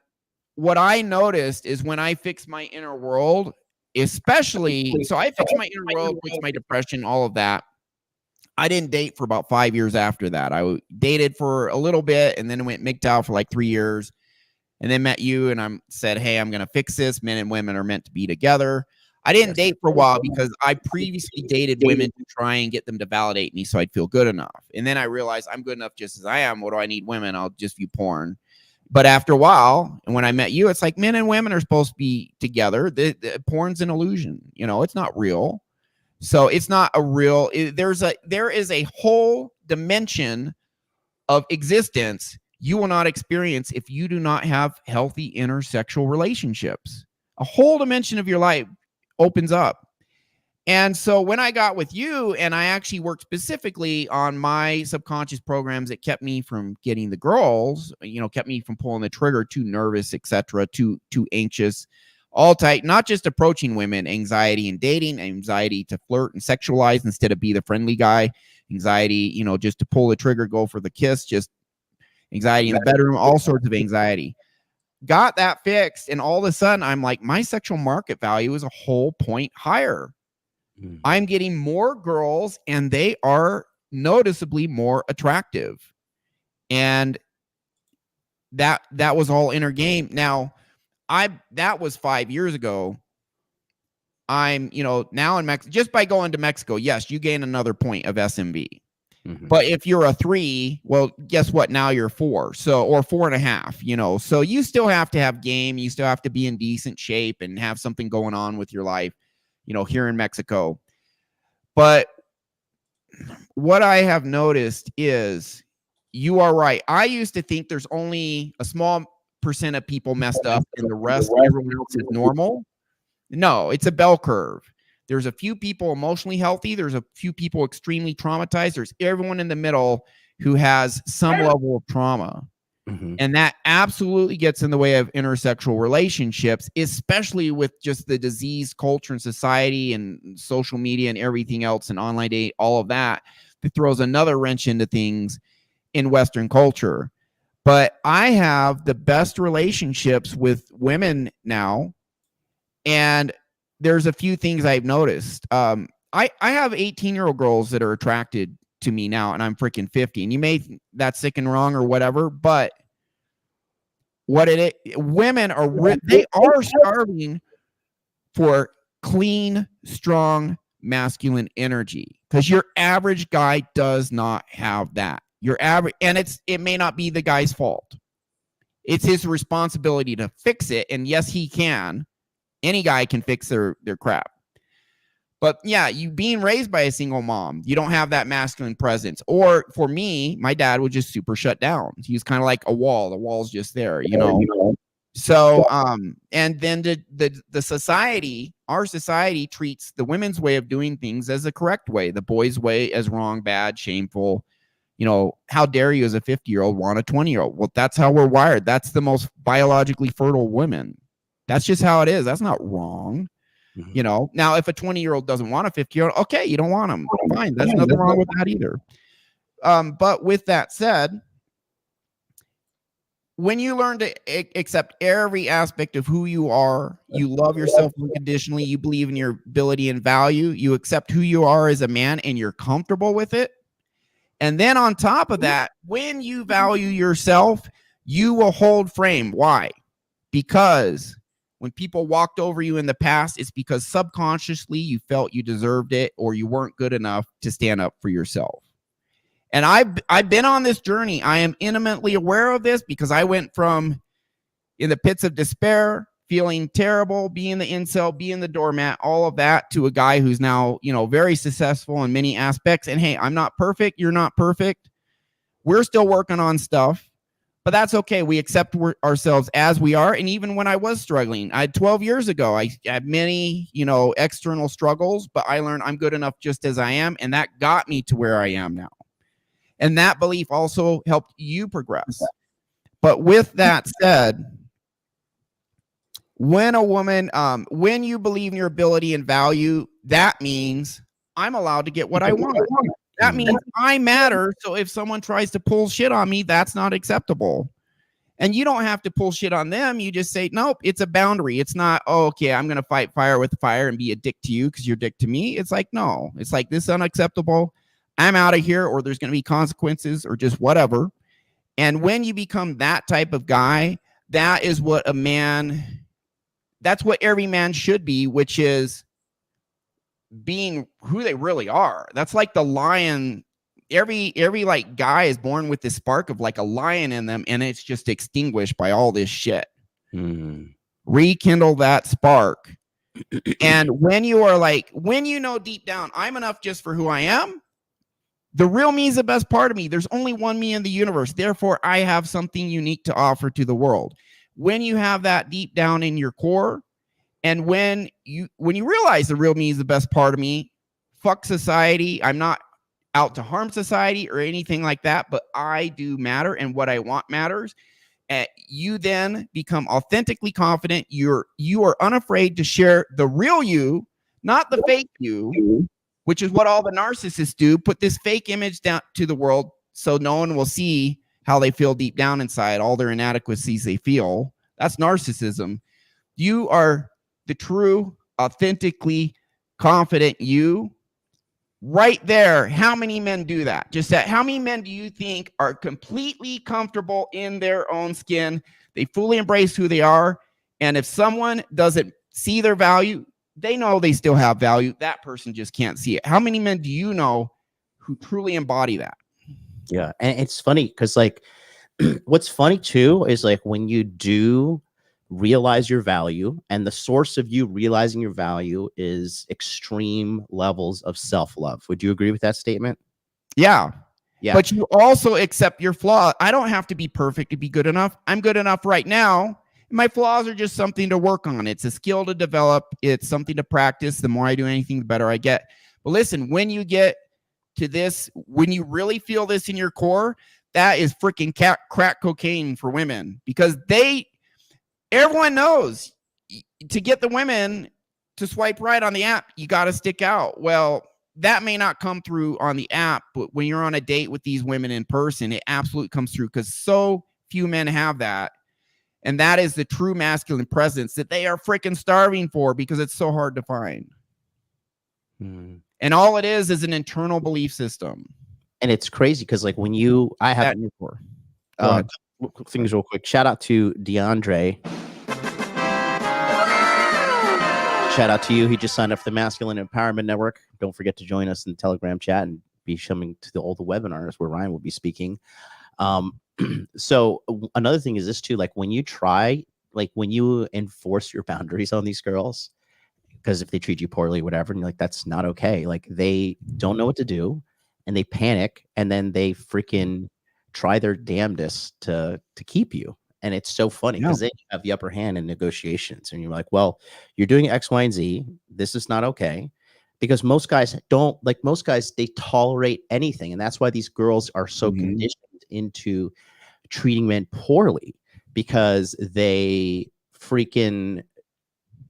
what I noticed is when I fixed my inner world, especially, so I fixed my inner world, fixed my depression, all of that. I didn't date for about 5 years after that. I dated for a little bit and then went MGTOW for like 3 years and then met you and said, hey, I'm going to fix this. Men and women are meant to be together. I didn't date for a while because I previously dated women to try and get them to validate me so I'd feel good enough. And then I realized I'm good enough just as I am. What do I need women? I'll just view porn. But after a while, and when I met you, it's like men and women are supposed to be together. The porn's an illusion. It's not real. So it's not a real, there is a whole dimension of existence you will not experience if you do not have healthy intersexual relationships. A whole dimension of your life opens up. And so when I got with you and I actually worked specifically on my subconscious programs that kept me from getting the girls, kept me from pulling the trigger, too nervous, etc., too anxious, all tight, not just approaching women, anxiety and dating, anxiety to flirt and sexualize instead of be the friendly guy, anxiety, just to pull the trigger, go for the kiss, just anxiety in the bedroom, all sorts of anxiety. Got that fixed. And all of a sudden I'm like, my sexual market value is a whole point higher. I'm getting more girls and they are noticeably more attractive. And that was all inner game. Now, that was 5 years ago. I'm, now in Mexico, just by going to Mexico, yes, you gain another point of SMV. Mm-hmm. But if you're a 3, well, guess what? Now you're 4. So, or 4.5, so you still have to have game. You still have to be in decent shape and have something going on with your life, here in Mexico. But what I have noticed is you are right. I used to think there's only a small percent of people messed up and the rest, everyone else is normal. No, it's a bell curve. There's a few people emotionally healthy. There's a few people extremely traumatized. There's everyone in the middle who has some level of trauma. Mm-hmm. And that absolutely gets in the way of intersexual relationships, especially with just the diseased culture and society and social media and everything else and online dating, all of that. That throws another wrench into things in Western culture. But I have the best relationships with women now. And there's a few things I've noticed. I have 18-year-old girls that are attracted to me now, and I'm freaking 50. And you may think that's sick and wrong or whatever, but women are they are starving for clean, strong, masculine energy because your average guy does not have that. Your average, and it may not be the guy's fault. It's his responsibility to fix it, and yes, he can. Any guy can fix their crap. But yeah, you being raised by a single mom, you don't have that masculine presence. Or for me, my dad would just super shut down. He's kind of like a wall. The wall's just there, So, and then the society, our society treats the women's way of doing things as the correct way. The boys' way as wrong, bad, shameful. How dare you as a 50-year-old want a 20-year-old? Well, that's how we're wired. That's the most biologically fertile women. That's just how it is. That's not wrong. You know, now if a 20-year-old doesn't want a 50-year-old, okay, you don't want them. Fine. There's nothing wrong with that either. But with that said, when you learn to accept every aspect of who you are, you love yourself unconditionally, you believe in your ability and value, you accept who you are as a man, and you're comfortable with it. And then on top of that, when you value yourself, you will hold frame. Why? Because when people walked over you in the past, it's because subconsciously you felt you deserved it or you weren't good enough to stand up for yourself. And I've been on this journey. I am intimately aware of this because I went from in the pits of despair, feeling terrible, being the incel, being the doormat, all of that, to a guy who's now, you know, very successful in many aspects. And hey, I'm not perfect. You're not perfect. We're still working on stuff. But that's okay. We accept ourselves as we are. And even when I was struggling, 12 years ago, I had many, you know, external struggles, but I learned I'm good enough just as I am. And that got me to where I am now. And that belief also helped you progress. But with that said, when a woman, when you believe in your ability and value, that means I'm allowed to get what I want. That means I matter. So if someone tries to pull shit on me, that's not acceptable. And you don't have to pull shit on them. You just say, nope, it's a boundary. It's not, oh, okay, I'm going to fight fire with fire and be a dick to you because you're a dick to me. It's like, no, it's like, this is unacceptable. I'm out of here, or there's going to be consequences or just whatever. And when you become that type of guy, that is what a man, that's what every man should be, which is being who they really are. That's like the lion. Every like guy is born with this spark of like a lion in them, and it's just extinguished by all this shit. Rekindle that spark. And when you are like, when you know deep down, I'm enough just for who I am, the real me is the best part of me. There's only one me in the universe. Therefore, I have something unique to offer to the world. When you have that deep down in your core, and when you realize the real me is the best part of me, fuck society. I'm not out to harm society or anything like that, but I do matter, and what I want matters. You then become authentically confident. You are unafraid to share the real you, not the fake you, which is what all the narcissists do. Put this fake image down to the world so no one will see how they feel deep down inside, all their inadequacies they feel. That's narcissism. You are the true, authentically confident you. Right there, how many men do that? Just that, how many men do you think are completely comfortable in their own skin? They fully embrace who they are. And if someone doesn't see their value, they know they still have value. That person just can't see it. How many men do you know who truly embody that? Yeah. And it's funny because, like, what's funny too is, like, when you do realize your value, and the source of you realizing your value is extreme levels of self-love. Would you agree with that statement? Yeah. Yeah. But you also accept your flaw. I don't have to be perfect to be good enough. I'm good enough right now. My flaws are just something to work on. It's a skill to develop. It's something to practice. The more I do anything, the better I get. But listen, when you get to this, when you really feel this in your core, that is freaking crack cocaine for women, because everyone knows to get the women to swipe right on the app, you got to stick out. Well, that may not come through on the app, but when you're on a date with these women in person, it absolutely comes through, because so few men have that. And that is the true masculine presence that they are freaking starving for, because it's so hard to find. And all it is an internal belief system. And it's crazy because, like, when I have things real quick. Shout out to DeAndre. Shout out to you. He just signed up for the Masculine Empowerment Network. Don't forget to join us in the Telegram chat and be coming to all the webinars where Ryan will be speaking. So another thing is this too, like, when you enforce your boundaries on these girls, because if they treat you poorly, whatever, and you're like, that's not okay. Like, they don't know what to do, and they panic, and then they freaking try their damnedest to keep you. And it's so funny because they have the upper hand in negotiations, and you're like, well, you're doing X, Y, and Z. This is not okay. Because most guys they tolerate anything. And that's why these girls are so conditioned into treating men poorly, because they freaking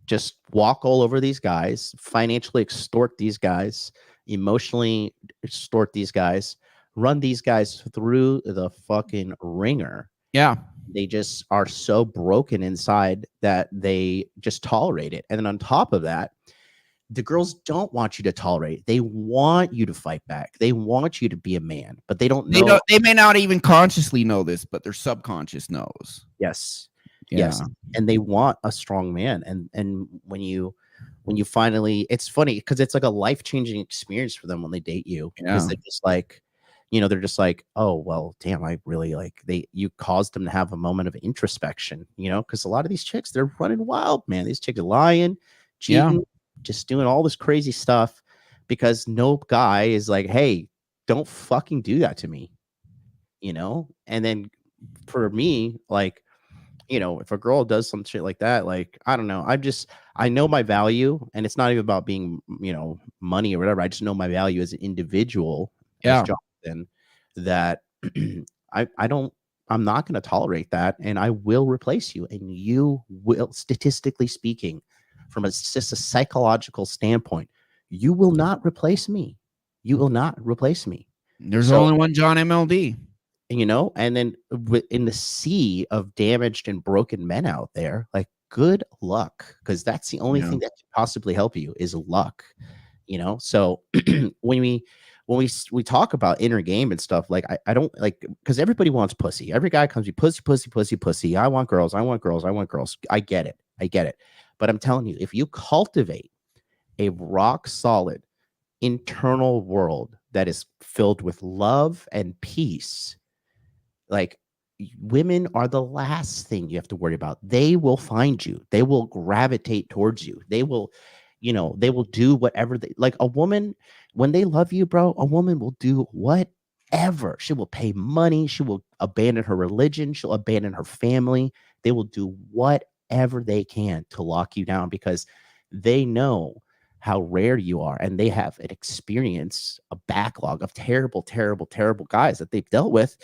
just walk all over these guys, financially extort these guys, emotionally extort these guys, run these guys through the fucking ringer. Yeah. They just are so broken inside that they just tolerate it. And then on top of that, the girls don't want you to tolerate it. They want you to fight back. They want you to be a man, but they don't know. They may not even consciously know this, but their subconscious knows. Yes. Yeah. Yes. And they want a strong man. And when you finally, it's funny because it's like a life-changing experience for them when they date you. Because they're just like, they're just like, oh, well, damn, I really you caused them to have a moment of introspection, because a lot of these chicks, they're running wild, man. These chicks are lying, cheating, just doing all this crazy stuff because no guy is like, hey, don't fucking do that to me, And then for me, if a girl does some shit like that, I don't know. I know my value, and it's not even about being, money or whatever. I just know my value as an individual. Yeah. As Jonathan, that I'm not going to tolerate that, and I will replace you, and you will, statistically speaking, from just a psychological standpoint, you will not replace me. You will not replace me. There's only one John MLD. And then in the sea of damaged and broken men out there, good luck, because that's the only thing that can possibly help you is luck. So when we talk about inner game and stuff, I don't because everybody wants pussy. Every guy comes to pussy, pussy, pussy, pussy. I want girls. I want girls. I want girls. I get it. But I'm telling you, if you cultivate a rock solid internal world that is filled with love and peace, women are the last thing you have to worry about. They will find you. They will gravitate towards you. They will, they will do whatever a woman, when they love you, bro, a woman will do whatever. She will pay money. She will abandon her religion. She'll abandon her family. They will do whatever they can to lock you down because they know how rare you are, and they have an experience, a backlog of terrible, terrible, terrible guys that they've dealt with.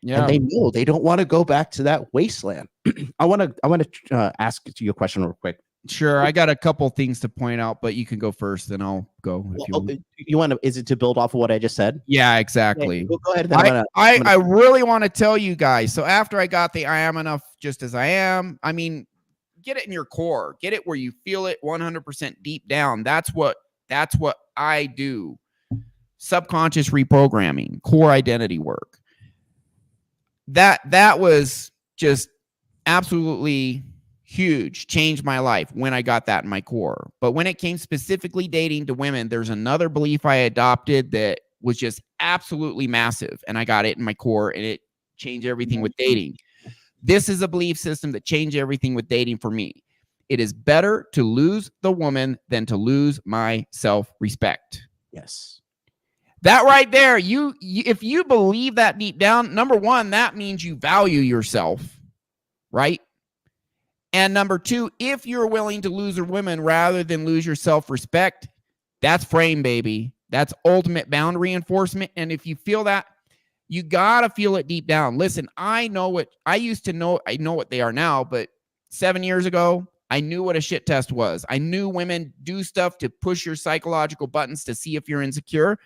Yeah. And they know they don't want to go back to that wasteland. I want to ask you a question real quick. Sure, I got a couple things to point out, but you can go first, then I'll go. You want to? Is it to build off of what I just said? Yeah, exactly. Yeah, go ahead. I really want to tell you guys. So after I got the I am enough just as I am, I mean, get it in your core. Get it where you feel it 100% deep down. That's what I do. Subconscious reprogramming, core identity work. That was just absolutely huge, changed my life when I got that in my core. But when it came specifically dating to women, there's another belief I adopted that was just absolutely massive, and I got it in my core, and it changed everything with dating. This is a belief system that changed everything with dating for me. It is better to lose the woman than to lose my self-respect. Yes. That right there, if you believe that deep down, number one, that means you value yourself, right? And number two, if you're willing to lose a woman rather than lose your self-respect, that's frame, baby. That's ultimate boundary enforcement. And if you feel that, you got to feel it deep down. Listen, I know what I used to know. I know what they are now, but 7 years ago, I knew what a shit test was. I knew women do stuff to push your psychological buttons to see if you're insecure.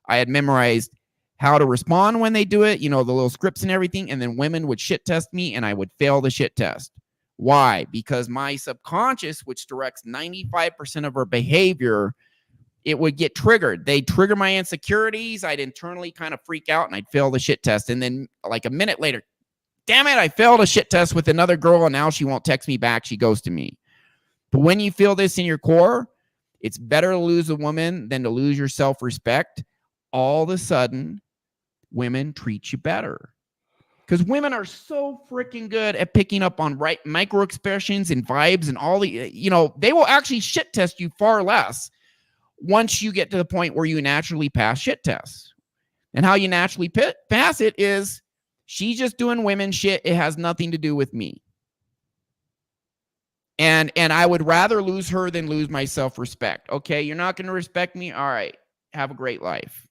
I had memorized how to respond when they do it, the little scripts and everything. And then women would shit test me and I would fail the shit test. Why? Because my subconscious, which directs 95% of our behavior, it would get triggered. They'd trigger my insecurities. I'd internally kind of freak out and I'd fail the shit test. And then like a minute later, damn it, I failed a shit test with another girl and now she won't text me back. She goes to me. But when you feel this in your core, it's better to lose a woman than to lose your self-respect. All of a sudden, women treat you better. Because women are so freaking good at picking up on right micro expressions and vibes and all the, they will actually shit test you far less once you get to the point where you naturally pass shit tests. And how you naturally pass it is she's just doing women shit. It has nothing to do with me. And I would rather lose her than lose my self-respect. Okay, you're not going to respect me? All right, have a great life.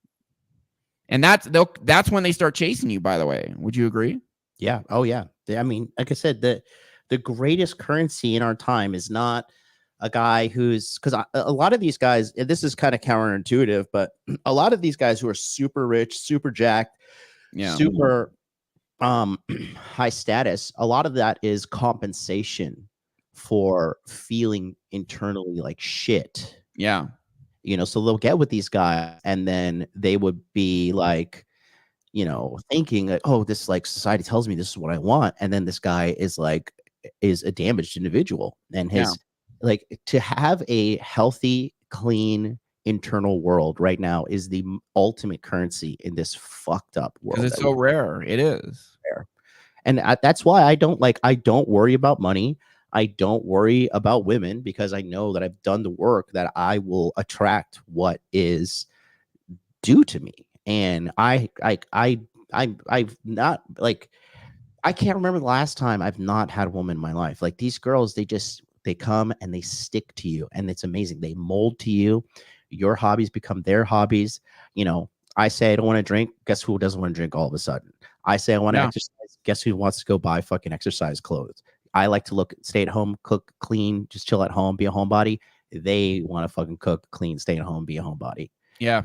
And that's when they start chasing you, by the way. Would you agree? Yeah. Oh, yeah. I mean, like I said, the greatest currency in our time is not a guy who's because a lot of these guys, and this is kind of counterintuitive, but a lot of these guys who are super rich, super jacked, super high status, a lot of that is compensation for feeling internally like shit. Yeah. You know, so they'll get with these guys and then they would be like, you know, thinking that, oh, this like society tells me this is what I want. And then this guy is a damaged individual. And his like to have a healthy, clean internal world right now is the ultimate currency in this fucked up world. Because it's so rare. It is. Rare. And that's why I don't worry about money. I don't worry about women because I know that I've done the work that I will attract what is due to me. And I've not like, I can't remember the last time I've not had a woman in my life. Like these girls, they come and they stick to you and it's amazing. They mold to you. Your hobbies become their hobbies. You know, I say I don't want to drink. Guess who doesn't want to drink all of a sudden? I say I want to exercise. Guess who wants to go buy fucking exercise clothes? I like to stay at home, cook, clean, just chill at home, be a homebody. They want to fucking cook, clean, stay at home, be a homebody. Yeah.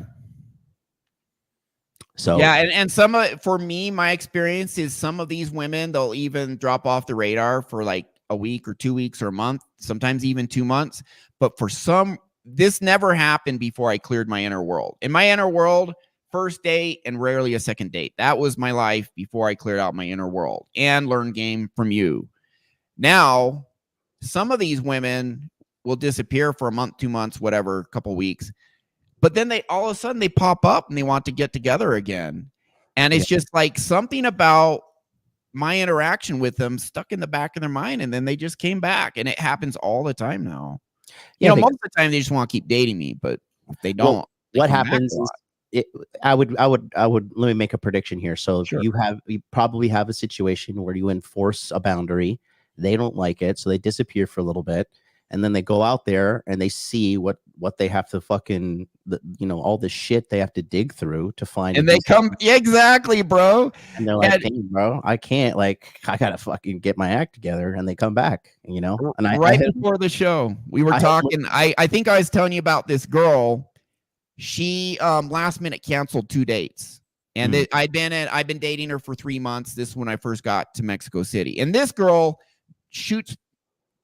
So yeah, and some of for me, my experience is some of these women, they'll even drop off the radar for like a week or 2 weeks or a month, sometimes even 2 months. But for some, this never happened before I cleared my inner world. In my inner world, first date and rarely a second date. That was my life before I cleared out my inner world and learned game from you. Now, some of these women will disappear for a month, 2 months, whatever, a couple weeks. But then they all of a sudden they pop up and they want to get together again. And it's just like something about my interaction with them stuck in the back of their mind. And then they just came back. And it happens all the time now. You know, most of the time they just want to keep dating me, but if they don't, well, what happens is I would let me make a prediction here. So you probably have a situation where you enforce a boundary. They don't like it, so they disappear for a little bit, and then they go out there and they see what they have to fucking, you know, all the shit they have to dig through to find. And they come, exactly, bro. And they're like, "Dang, bro, I can't. Like, I gotta fucking get my act together." And they come back, you know. And before the show, we were talking. I think I was telling you about this girl. She last minute canceled 2 dates. And I've been dating her for 3 months. This is when I first got to Mexico City. And this girl shoots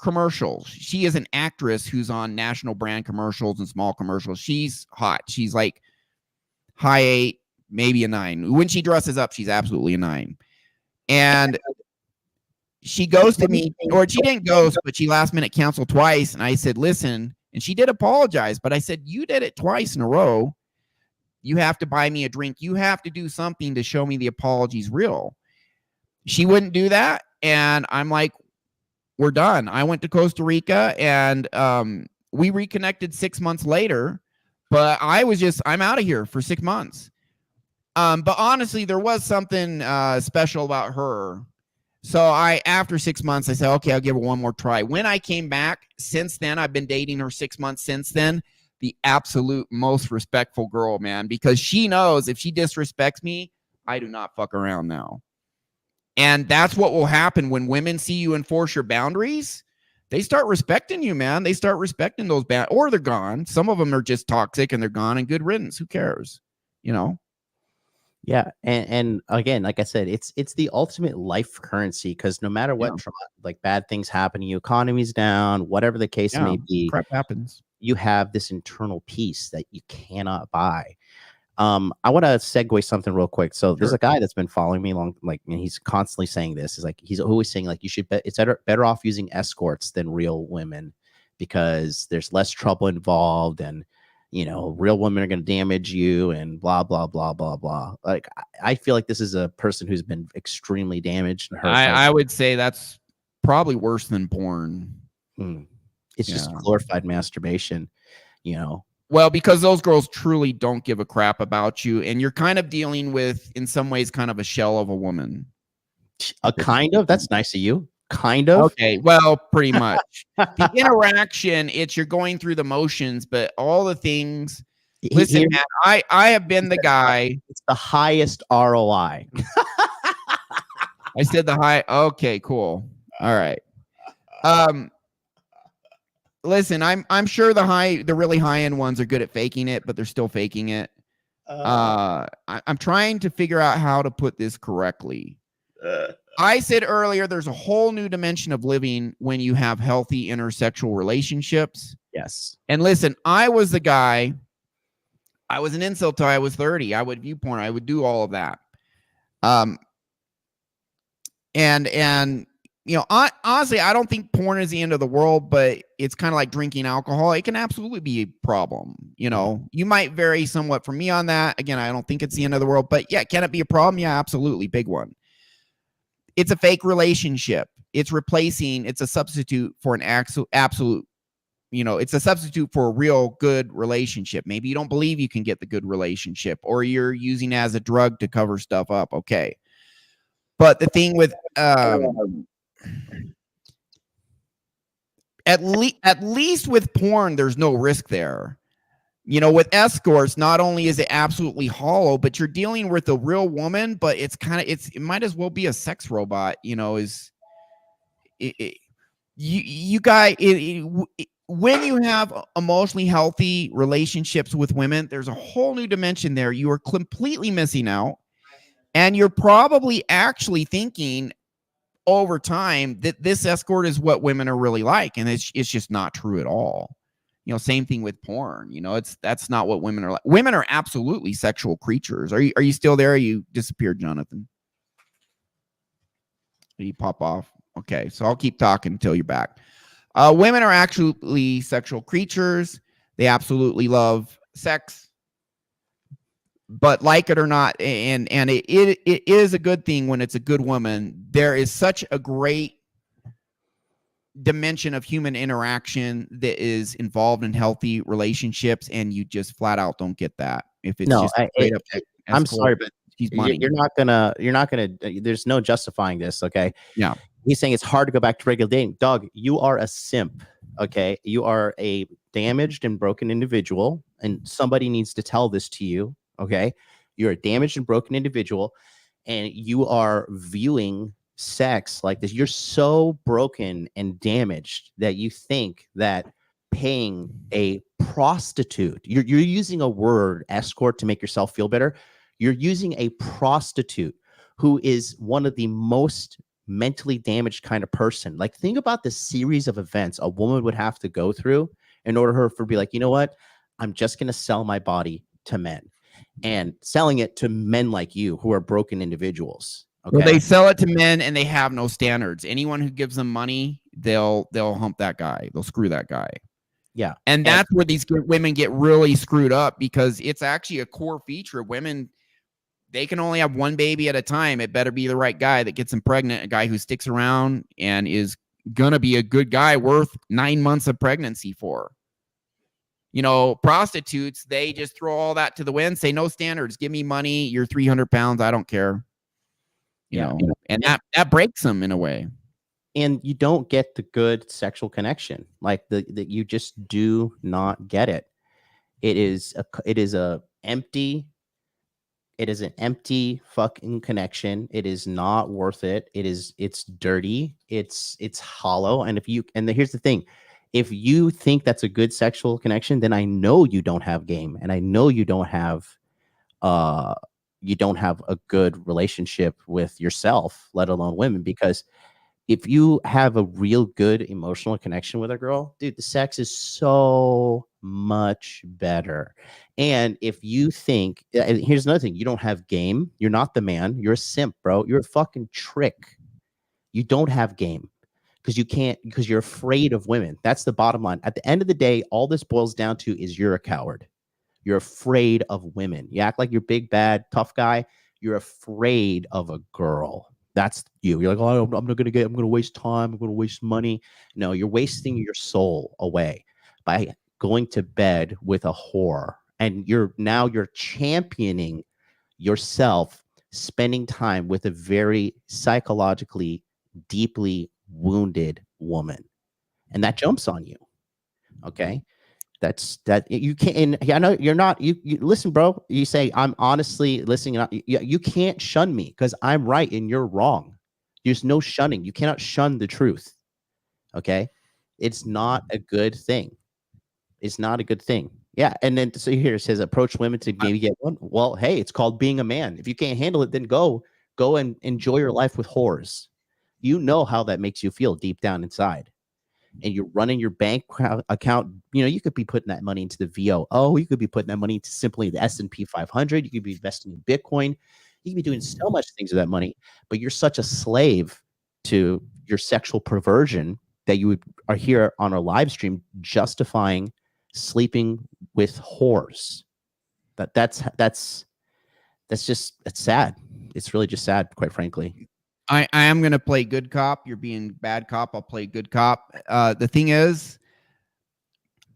commercials. She is an actress who's on national brand commercials and small commercials. She's hot. She's like high 8, maybe a 9. When she dresses up, she's absolutely a 9. And she ghosted me, or she didn't ghost, but she last minute canceled twice. And I said, listen, and she did apologize, but I said, you did it twice in a row. You have to buy me a drink. You have to do something to show me the apology's real. She wouldn't do that. And I'm like, we're done. I went to Costa Rica and we reconnected 6 months later, but I'm out of here for 6 months. But honestly, there was something special about her. So after 6 months, I said, okay, I'll give her one more try. When I came back, since then, I've been dating her 6 months since then. The absolute most respectful girl, man, because she knows if she disrespects me, I do not fuck around now. And that's what will happen when women see you enforce your boundaries. They start respecting you, man. They start respecting those boundaries, or they're gone. Some of them are just toxic and they're gone, and good riddance. Who cares? You know? Yeah. And again, like I said, it's the ultimate life currency, because no matter what, like bad things happen to you, economy's down, whatever the case may be, crap happens. You have this internal peace that you cannot buy. I want to segue something real quick. So there's a guy that's been following me long, like, and he's constantly saying this. Is like he's always saying like you should it's better off using escorts than real women because there's less trouble involved, and you know real women are going to damage you and blah blah blah blah blah. Like I feel like this is a person who's been extremely damaged and hurt. I would say that's probably worse than porn. It's just glorified masturbation, you know. Well, because those girls truly don't give a crap about you, and you're kind of dealing with, in some ways, kind of a shell of a woman. A kind of? That's nice of you. Kind of? Okay, well, pretty much. The interaction, you're going through the motions, but all the things. Listen, man, I have been the guy. It's the highest ROI. I said the high. Okay, cool. All right. listen, I'm sure the really high end ones are good at faking it, but they're still faking it. I'm trying to figure out how to put this correctly. I said earlier, there's a whole new dimension of living when you have healthy intersexual relationships. Yes. And listen, I was the guy. I was an incel till I was 30. I would view porn. I would do all of that. And you know, honestly, I don't think porn is the end of the world, but it's kind of like drinking alcohol. It can absolutely be a problem. You know, you might vary somewhat from me on that. Again, I don't think it's the end of the world, but yeah, can it be a problem? Yeah, absolutely. Big one. It's a fake relationship. It's a substitute for an absolute, you know, it's a substitute for a real good relationship. Maybe you don't believe you can get the good relationship, or you're using it as a drug to cover stuff up. Okay. But the thing with, at least with porn, there's no risk there. You know, with escorts, not only is it absolutely hollow, but you're dealing with a real woman, but it might as well be a sex robot, you know, you guys, when you have emotionally healthy relationships with women, there's a whole new dimension there. You are completely missing out. And you're probably actually thinking over time that this escort is what women are really like. And it's just not true at all. You know, same thing with porn. You know, that's not what women are like. Women are absolutely sexual creatures. Are you still there? Or you disappeared, Jonathan? Did you pop off? Okay, so I'll keep talking until you're back. Women are actually sexual creatures. They absolutely love sex. But like it or not, and it is a good thing when it's a good woman. There is such a great dimension of human interaction that is involved in healthy relationships, and you just flat out don't get that if it's just straight up. I'm sorry, but he's money. You're not gonna. There's no justifying this. Okay. Yeah. He's saying it's hard to go back to regular dating. Doug, you are a simp. Okay. You are a damaged and broken individual, and somebody needs to tell this to you. Okay. You're a damaged and broken individual, and you are viewing sex like this. You're so broken and damaged that you think that paying a prostitute, you're using a word, escort, to make yourself feel better. You're using a prostitute who is one of the most mentally damaged kind of person. Like, think about the series of events a woman would have to go through in order for her to be like, you know what? I'm just going to sell my body to men, and selling it to men like you who are broken individuals. Okay. Well, they sell it to men and they have no standards. Anyone who gives them money, they'll hump that guy. They'll screw that guy. Yeah. And that's where these women get really screwed up, because it's actually a core feature of women. They can only have one baby at a time. It better be the right guy that gets them pregnant, a guy who sticks around and is going to be a good guy worth 9 months of pregnancy for. You know, prostitutes, they just throw all that to the wind, say no standards, give me money, you're 300 pounds, I don't care. You know, and that breaks them in a way. And you don't get the good sexual connection. Like you just do not get it. It is an empty fucking connection. It is not worth it. It's dirty. It's hollow. And here's the thing. If you think that's a good sexual connection, then I know you don't have game, and I know you don't have a good relationship with yourself, let alone women. Because if you have a real good emotional connection with a girl, dude, the sex is so much better. And if you think, here's another thing, you don't have game, you're not the man, you're a simp, bro. You're a fucking trick. You don't have game. Because you're afraid of women. That's the bottom line. At the end of the day, all this boils down to is you're a coward. You're afraid of women. You act like you're big, bad, tough guy. You're afraid of a girl. That's you. You're like, oh, I'm going to waste time. I'm going to waste money. No, you're wasting your soul away by going to bed with a whore. And you're championing yourself, spending time with a very psychologically, deeply wounded woman, and that jumps on you. Okay, that you can't. And I know you're not. You listen, bro. You say I'm honestly listening. You can't shun me because I'm right and you're wrong. There's no shunning. You cannot shun the truth. Okay, It's not a good thing. It's not a good thing. Yeah. And then so here it says approach women to maybe get one. Well, hey, it's called being a man. If you can't handle it, then go and enjoy your life with whores. You know how that makes you feel deep down inside. And you're running your bank account. You know, you could be putting that money into the VOO. You could be putting that money into simply the S&P 500. You could be investing in Bitcoin. You could be doing so much things with that money, but you're such a slave to your sexual perversion that you are here on our live stream justifying sleeping with whores. That's sad. It's really just sad, quite frankly. I am going to play good cop. You're being bad cop. I'll play good cop. The thing is,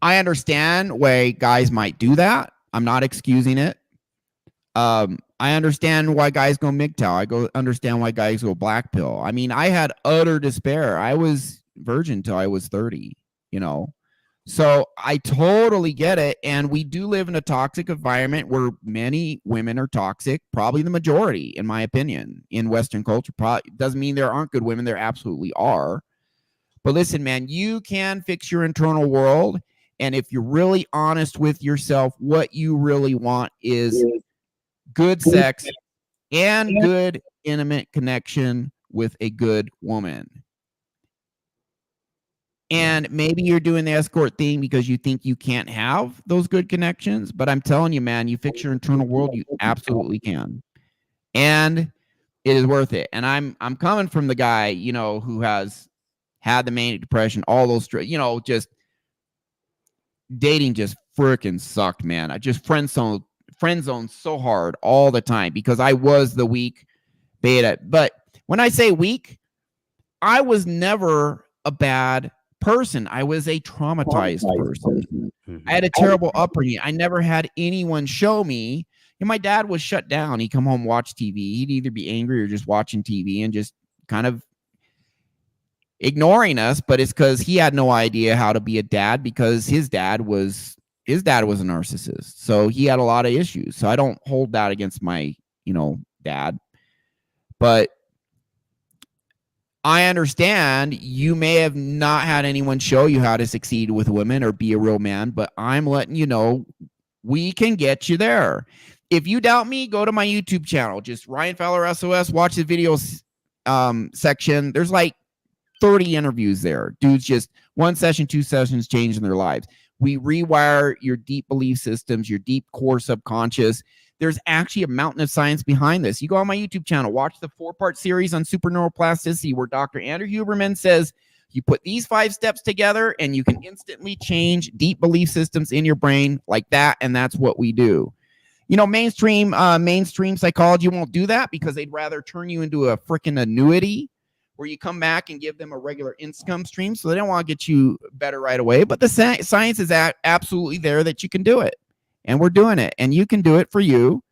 I understand why guys might do that. I'm not excusing it. I understand why guys go MGTOW. Understand why guys go black pill. I mean, I had utter despair. I was virgin till I was 30, you know. So I totally get it. And we do live in a toxic environment where many women are toxic, probably the majority, in my opinion, in Western culture. Doesn't mean there aren't good women. There absolutely are. But listen, man, you can fix your internal world. And if you're really honest with yourself, what you really want is good sex and good intimate connection with a good woman. And maybe you're doing the escort thing because you think you can't have those good connections. But I'm telling you, man, you fix your internal world, you absolutely can. And it is worth it. And I'm coming from the guy, you know, who has had the manic depression, all those, you know, just dating just freaking sucked, man. I just friend zone so hard all the time because I was the weak beta. But when I say weak, I was never a bad person. I was a traumatized person. I had a terrible upbringing. I never had anyone show me. And my dad was shut down. He'd come home, watch TV. He'd either be angry or just watching TV and just kind of ignoring us. But it's because he had no idea how to be a dad because his dad was a narcissist. So he had a lot of issues. So I don't hold that against my, you know, dad. But I understand you may have not had anyone show you how to succeed with women or be a real man, but I'm letting you know we can get you there. If you doubt me, go to my YouTube channel. Just Ryan Fowler SOS. Watch the videos section. There's like 30 interviews there. Dudes just one session, 2 sessions changing their lives. We rewire your deep belief systems, your deep core subconscious. There's actually a mountain of science behind this. You go on my YouTube channel, watch the 4-part series on super neuroplasticity where Dr. Andrew Huberman says you put these 5 steps together and you can instantly change deep belief systems in your brain like that. And that's what we do. You know, mainstream psychology won't do that because they'd rather turn you into a freaking annuity where you come back and give them a regular income stream. So they don't want to get you better right away. But the science is absolutely there that you can do it. And we're doing it. And you can do it for you.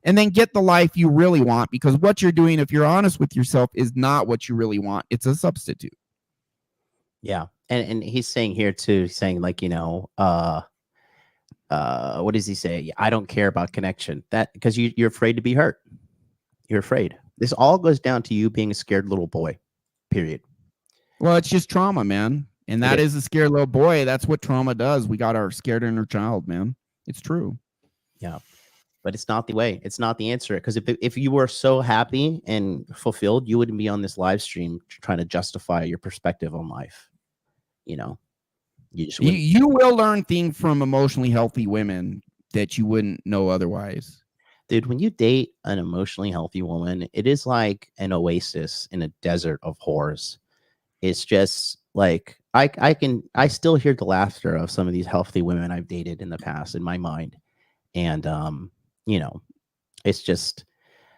And then get the life you really want. Because what you're doing, if you're honest with yourself, is not what you really want. It's a substitute. Yeah. And he's saying here too, saying like, you know, what does he say? I don't care about connection. That because you're afraid to be hurt. You're afraid. This all goes down to you being a scared little boy. Period. Well, it's just trauma, man. And that is a scared little boy. That's what trauma does. We got our scared inner child, man. It's true. Yeah. But it's not the way. It's not the answer. Because if you were so happy and fulfilled, you wouldn't be on this live stream trying to justify your perspective on life. You know, you will learn things from emotionally healthy women that you wouldn't know otherwise. Dude, when you date an emotionally healthy woman, it is like an oasis in a desert of whores. It's just like I still hear the laughter of some of these healthy women I've dated in the past in my mind. And you know, it's just,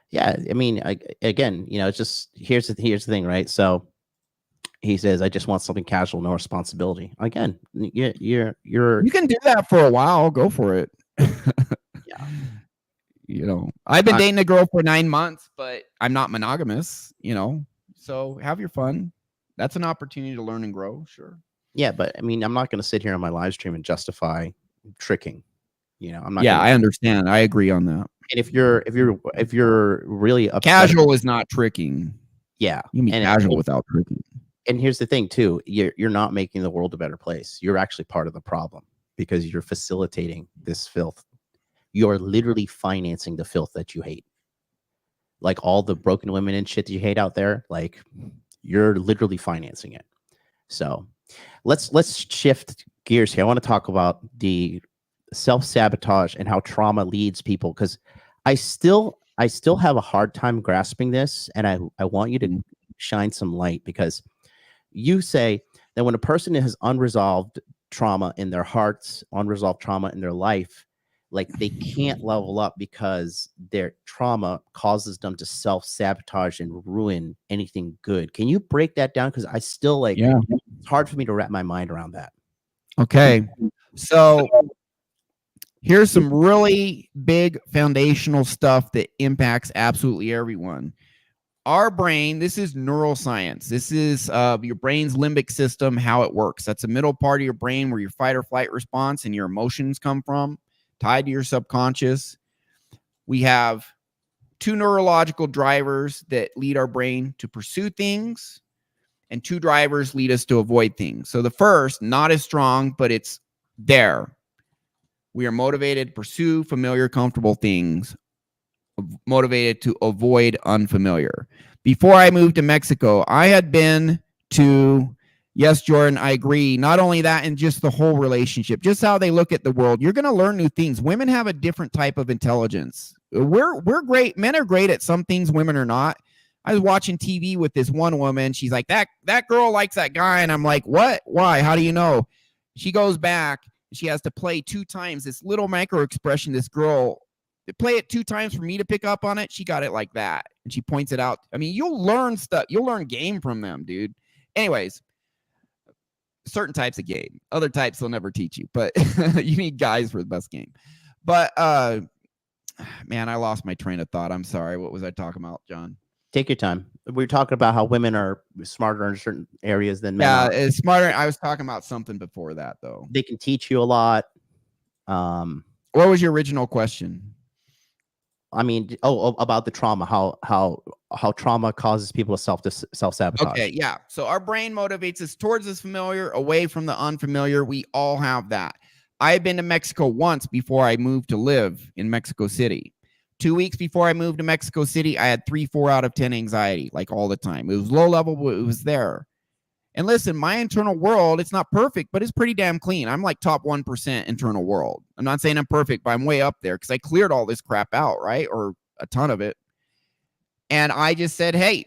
yeah, I mean, again, you know, it's just here's the thing, right? So he says, I just want something casual, no responsibility. Again, you can do that for a while. Go for it. Yeah. You know, I've been dating a girl for 9 months, but I'm not monogamous, you know, so have your fun. That's an opportunity to learn and grow. Sure. Yeah. But I mean, I'm not going to sit here on my live stream and justify tricking, you know, I'm not. Yeah, I understand. I agree on that. And if you're really upset, casual is not tricking. Yeah. You mean casual without tricking. And here's the thing too, you're not making the world a better place. You're actually part of the problem because you're facilitating this filth. You're literally financing the filth that you hate. Like all the broken women and shit that you hate out there, like you're literally financing it. So let's shift gears here. I want to talk about the self-sabotage and how trauma leads people, because I still have a hard time grasping this, and I want you to shine some light, because you say that when a person has unresolved trauma in their hearts, unresolved trauma in their life, like they can't level up because their trauma causes them to self-sabotage and ruin anything good. Can you break that down? Because I still it's hard for me to wrap my mind around that. Okay. So here's some really big foundational stuff that impacts absolutely everyone. Our brain, this is neuroscience. This is your brain's limbic system, how it works. That's the middle part of your brain where your fight or flight response and your emotions come from, tied to your subconscious. We have two neurological drivers that lead our brain to pursue things, and two drivers lead us to avoid things. So the first, not as strong, but it's there. We are motivated to pursue familiar, comfortable things, motivated to avoid unfamiliar. Before I moved to Mexico, I had been to, yes, Jordan, I agree. Not only that, and just the whole relationship, just how they look at the world. You're going to learn new things. Women have a different type of intelligence. We're great. Men are great at some things, women are not. I was watching TV with this one woman. She's like, that girl likes that guy. And I'm like, what? Why? How do you know? She goes back. She has to play 2 times this little micro expression. This girl, play it 2 times for me to pick up on it. She got it like that. And she points it out. I mean, you'll learn stuff. You'll learn game from them, dude. Anyways, certain types of game. Other types they'll never teach you. But you need guys for the best game. But, man, I lost my train of thought. I'm sorry. What was I talking about, John? Take your time. We were talking about how women are smarter in certain areas than men. Yeah, it's smarter. I was talking about something before that, though. They can teach you a lot. What was your original question? I mean, about the trauma, how trauma causes people to self-sabotage. Okay, yeah. So our brain motivates us towards this familiar, away from the unfamiliar. We all have that. I had been to Mexico once before I moved to live in Mexico City. 2 weeks before I moved to Mexico City, I had 3-4 out of 10 anxiety, like all the time. It was low level, but it was there. And listen, my internal world, it's not perfect, but it's pretty damn clean. I'm like top 1% internal world. I'm not saying I'm perfect, but I'm way up there because I cleared all this crap out, right? Or a ton of it. And I just said, hey,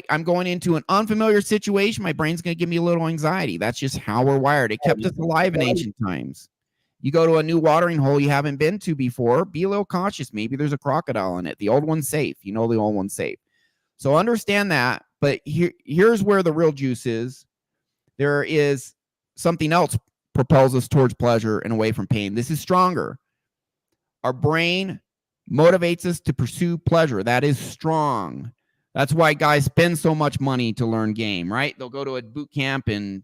I'm going into an unfamiliar situation. My brain's going to give me a little anxiety. That's just how we're wired. It kept us alive in ancient times. You go to a new watering hole you haven't been to before, be a little cautious. Maybe there's a crocodile in it. The old one's safe. You know the old one's safe. So understand that. But here's where the real juice is. There is something else propels us towards pleasure and away from pain. This is stronger. Our brain motivates us to pursue pleasure. That is strong. That's why guys spend so much money to learn game, right? They'll go to a boot camp and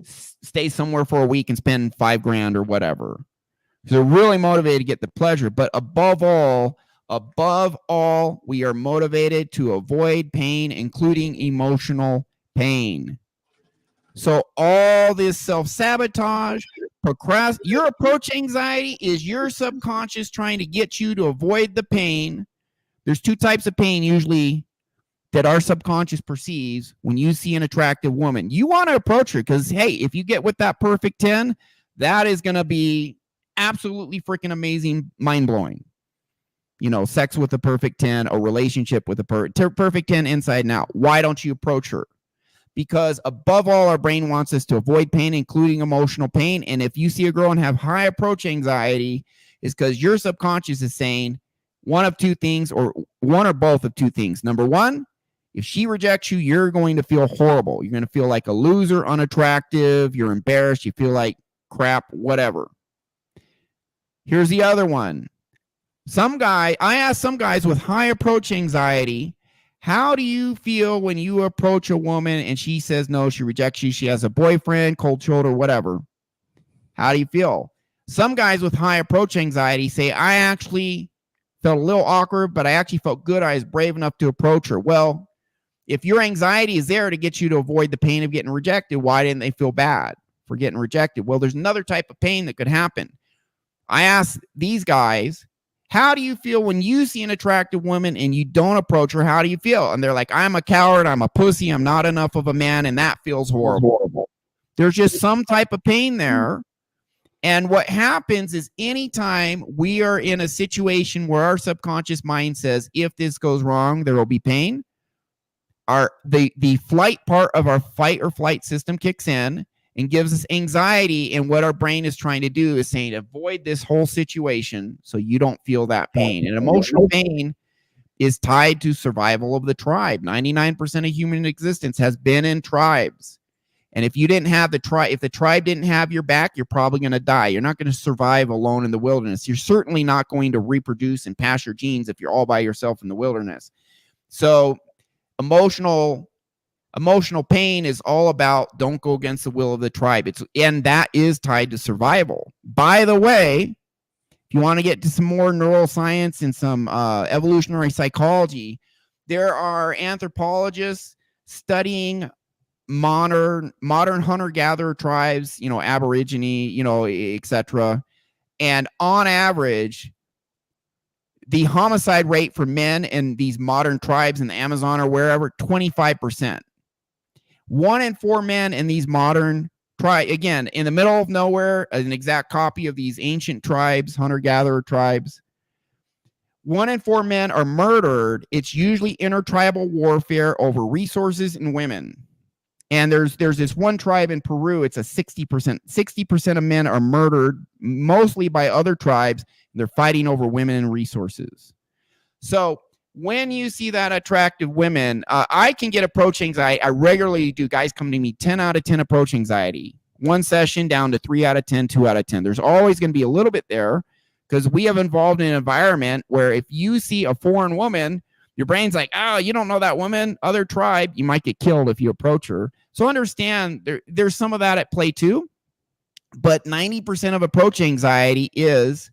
stay somewhere for a week and spend $5,000 or whatever. So they're really motivated to get the pleasure. But above all, we are motivated to avoid pain, including emotional pain. So all this self-sabotage, your approach anxiety is your subconscious trying to get you to avoid the pain. There's 2 types of pain usually that our subconscious perceives when you see an attractive woman. You want to approach her because, hey, if you get with that perfect 10, that is going to be absolutely freaking amazing, mind-blowing. You know, sex with a perfect 10, a relationship with a perfect 10 inside and out. Why don't you approach her? Because above all, our brain wants us to avoid pain, including emotional pain. And if you see a girl and have high approach anxiety, it's because your subconscious is saying one of 2 things, or one or both of 2 things. Number 1, if she rejects you, you're going to feel horrible. You're going to feel like a loser, unattractive. You're embarrassed. You feel like crap, whatever. Here's the other one. I asked some guys with high approach anxiety, how do you feel when you approach a woman and she says no, she rejects you, she has a boyfriend, cold shoulder, whatever? How do you feel? Some guys with high approach anxiety say, I actually felt a little awkward, but I actually felt good. I was brave enough to approach her. Well, If your anxiety is there to get you to avoid the pain of getting rejected, why didn't they feel bad for getting rejected? Well, there's another type of pain that could happen. I asked these guys, how do you feel when you see an attractive woman and you don't approach her? How do you feel? And they're like, I'm a coward, I'm a pussy, I'm not enough of a man, and that feels horrible. There's just some type of pain there. And what happens is anytime we are in a situation where our subconscious mind says, if this goes wrong, there will be pain, the flight part of our fight or flight system kicks in and gives us anxiety. And what our brain is trying to do is saying, avoid this whole situation so you don't feel that pain. And emotional pain is tied to survival of the tribe. 99% of human existence has been in tribes. And if you didn't have the tribe, if the tribe didn't have your back, you're probably going to die. You're not going to survive alone in the wilderness. You're certainly not going to reproduce and pass your genes if you're all by yourself in the wilderness. So emotional pain is all about don't go against the will of the tribe. And that is tied to survival. By the way, if you want to get to some more neuroscience and some evolutionary psychology, there are anthropologists studying modern hunter-gatherer tribes, Aborigine, etc. And on average, the homicide rate for men in these modern tribes in the Amazon or wherever, 25%. 1 in 4 men in these modern tribes, again, in the middle of nowhere, an exact copy of these ancient tribes, hunter-gatherer tribes. 1 in 4 men are murdered. It's usually intertribal warfare over resources and women. And there's this one tribe in Peru, it's a 60%. 60% of men are murdered, mostly by other tribes. And they're fighting over women and resources. So when you see that attractive women, I can get approach anxiety. I regularly do. Guys come to me, 10 out of 10 approach anxiety. One session down to 3 out of 10, 2 out of 10. There's always going to be a little bit there because we have involved in an environment where if you see a foreign woman, your brain's like, oh, you don't know that woman, other tribe, you might get killed if you approach her. So understand there's some of that at play too. But 90% of approach anxiety is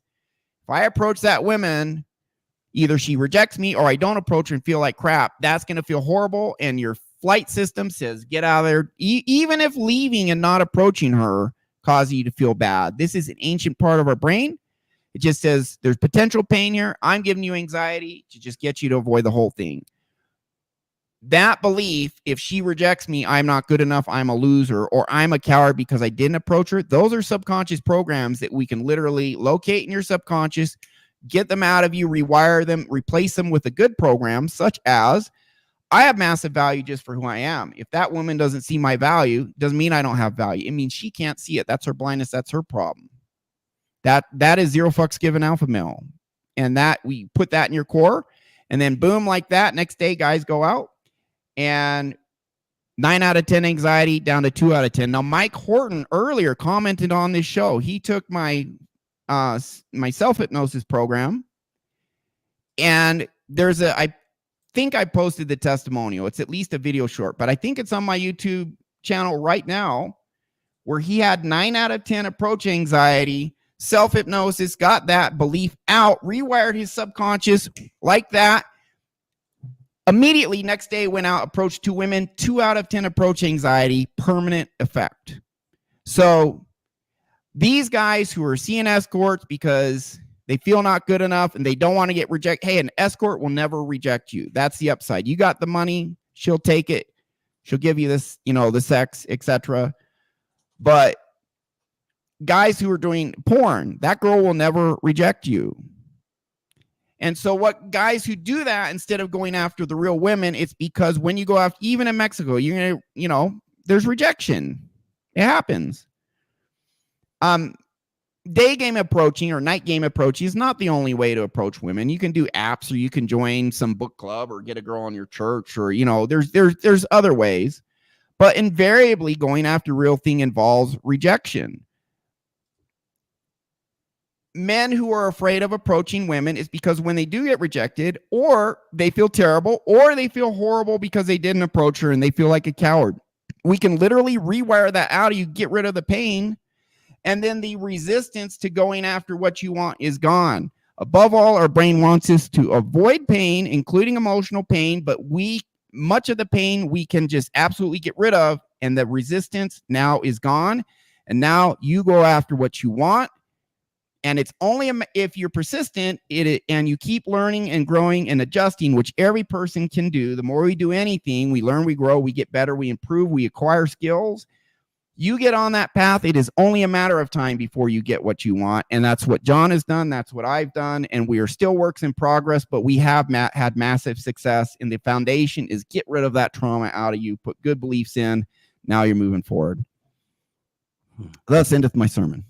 if I approach that woman, either she rejects me or I don't approach her and feel like crap. That's going to feel horrible. And your flight system says, get out of there. Even if leaving and not approaching her causes you to feel bad. This is an ancient part of our brain. It just says there's potential pain here. I'm giving you anxiety to just get you to avoid the whole thing. That belief, if she rejects me, I'm not good enough, I'm a loser, or I'm a coward because I didn't approach her. Those are subconscious programs that we can literally locate in your subconscious, get them out of you, rewire them, replace them with a good program, such as I have massive value just for who I am. If that woman doesn't see my value, doesn't mean I don't have value. It means she can't see it. That's her blindness. That's her problem. That is 0 fucks given alpha male. And that we put that in your core and then boom, like that. Next day, guys go out and 9 out of 10 anxiety down to 2 out of 10. Now, Mike Horton earlier commented on this show. He took my self-hypnosis program and I think I posted the testimonial. It's at least a video short, but I think it's on my YouTube channel right now where he had 9 out of 10 approach anxiety. Self-hypnosis, got that belief out, rewired his subconscious like that. Immediately next day went out, approached 2 women, 2 out of 10 approach anxiety, permanent effect. So these guys who are seeing escorts because they feel not good enough and they don't want to get rejected. Hey, an escort will never reject you. That's the upside. You got the money, she'll take it. She'll give you this, the sex, etc. But guys who are doing porn, that girl will never reject you. And so what guys who do that instead of going after the real women, it's because when you go after, even in Mexico, you're gonna, there's rejection. It happens. Day game approaching or night game approaching is not the only way to approach women. You can do apps, or you can join some book club, or get a girl in your church, or there's other ways. But invariably, going after real thing involves rejection. Men who are afraid of approaching women is because when they do get rejected, or they feel terrible, or they feel horrible because they didn't approach her and they feel like a coward. We can literally rewire that out of you, get rid of the pain, and then the resistance to going after what you want is gone. Above all, our brain wants us to avoid pain, including emotional pain, but we much of the pain we can just absolutely get rid of, and the resistance now is gone. And now you go after what you want. And it's only if you're persistent and you keep learning and growing and adjusting, which every person can do. The more we do anything, we learn, we grow, we get better, we improve, we acquire skills. You get on that path, it is only a matter of time before you get what you want. And that's what John has done. That's what I've done. And we are still works in progress, but we have had massive success. And the foundation is get rid of that trauma out of you, put good beliefs in. Now you're moving forward. That's the end of my sermon.